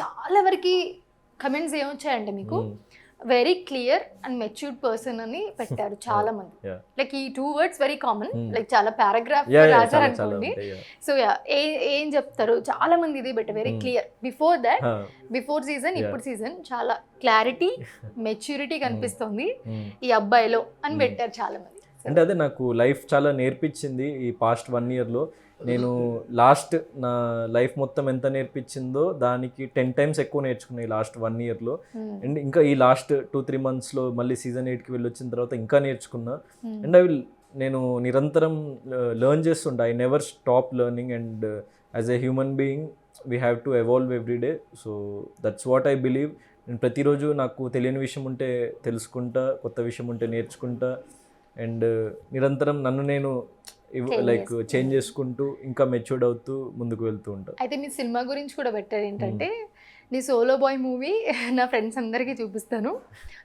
చాలా వరకు కమెంట్స్ ఏమొచ్చాయంటే మీకు very clear and matured person అని పెట్టారు చాలా మంది. లైక్ ఈ 2 words వెరీ కామన్, లైక్ చాలా పారాగ్రాఫ్ రాశారు అనుకోండి. సో ఏం చెప్తారు చాలా మంది ఇది but very clear. Before season ఇప్పుడు సీజన్ చాలా క్లారిటీ మెచ్యూరిటీ కనిపిస్తుంది ఈ అబ్బాయిలో అని పెట్టారు చాలా మంది. అంటే అదే నాకు లైఫ్ చాలా నేర్పించింది ఈ పాస్ట్ 1 yearలో. నేను లాస్ట్ నా లైఫ్ మొత్తం ఎంత నేర్పించిందో దానికి 10 times ఎక్కువ నేర్చుకున్నాను ఈ లాస్ట్ 1 yearలో. అండ్ ఇంకా ఈ లాస్ట్ 2-3 monthsలో మళ్ళీ సీజన్ 8కి వెళ్ళి వచ్చిన తర్వాత ఇంకా నేర్చుకున్నా. అండ్ నేను నిరంతరం లెర్న్ చేస్తుంటా. I never stop learning and as a human being we have to evolve every day. So that's what I believe. నేను ప్రతిరోజు నాకు తెలియని విషయం ఉంటే తెలుసుకుంటా, కొత్త విషయం ఉంటే నేర్చుకుంటా అండ్ నిరంతరం నన్ను నేను లైక్ చేంజ్ చేసుకుంటూ ఇంకా మెచ్యూర్డ్ అవుతూ ముందుకు వెళ్తూ ఉంటాను. అయితే మీ సినిమా గురించి కూడా పెట్టారు ఏంటంటే నీ సోలో బాయ్ మూవీ నా ఫ్రెండ్స్ అందరికీ చూపిస్తాను,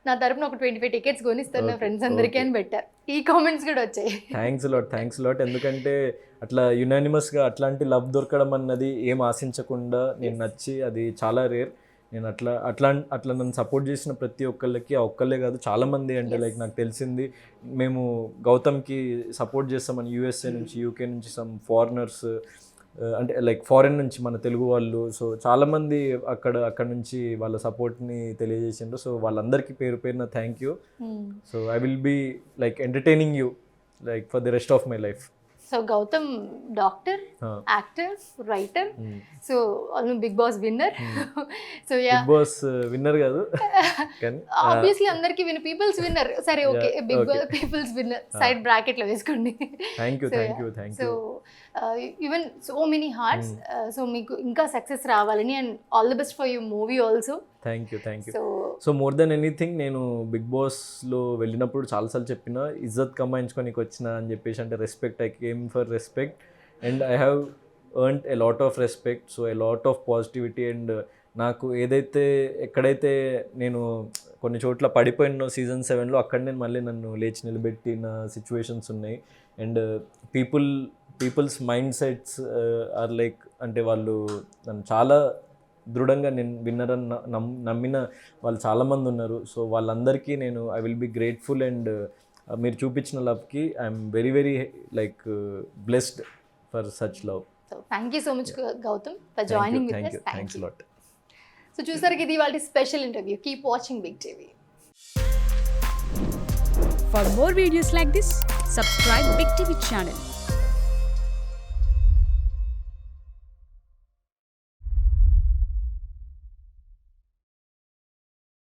నా తరపున ఒక 25 tickets కొనిస్తాను నా ఫ్రెండ్స్ అందరికీ అని పెట్టారు. ఈ కామెంట్స్ కూడా వచ్చాయి. Thanks lot. ఎందుకంటే అట్లా యునానిమస్గా అట్లాంటి లవ్ దొరకడం అన్నది ఏం ఆశించకుండా నేను నచ్చి అది చాలా రేర్. నేను అట్లా నన్ను సపోర్ట్ చేసిన ప్రతి ఒక్కళ్ళకి ఆ ఒక్కళ్ళే కాదు చాలామంది అంటే లైక్ నాకు తెలిసింది మేము గౌతమ్కి సపోర్ట్ చేస్తామని యూఎస్ఏ నుంచి యూకే నుంచి సమ్ ఫారినర్స్ అంటే లైక్ ఫారెన్ నుంచి మన తెలుగు వాళ్ళు సో చాలామంది అక్కడ నుంచి వాళ్ళ సపోర్ట్ని తెలియజేసిండ్రు సో వాళ్ళందరికీ పేరు పేరున thank you so I will be like entertaining you like for the rest of my life. So Gautam doctor, actor, writer, so Bigg Boss winner. So yeah Bigg Boss winner కాదు కానీ ఆబ్వియస్లీ అందరికి people's winner. సరే okay, Bigg Boss people's winner side bracket లో వేసుకోండి. Thank you. So even so many hearts. So మీకు ఇంకా success రావాలని and all the best for your movie also. Thank you. So more than anything నేను big బాస్లో వెళ్ళినప్పుడు చాలాసార్లు చెప్పిన ఇజ్జత్ కమాయించుకోనికి వచ్చిన అని చెప్పేసి అంటే respect, I came for respect and I have earned a lot of respect. So a lot of positivity and నాకు ఎక్కడైతే నేను కొన్ని చోట్ల పడిపోయిన సీజన్ 7లో అక్కడ నేను మళ్ళీ నన్ను లేచి నిలబెట్టిన సిచ్యువేషన్స్ ఉన్నాయి. And people's mindsets are like అంటే వాళ్ళు నన్ను చాలా దృఢంగా నేను విన్నరని నమ్మిన వాళ్ళు చాలామంది ఉన్నారు. సో వాళ్ళందరికీ నేను I will be grateful and మీరు చూపించిన లవ్కి I'm very very like blessed for such love. Thank you so much Gautham for joining with us. Thanks a lot. So చూసారు ఇది వాళ్ళ special interview. Keep watching Big TV. For more videos like this, subscribe Big TV channel.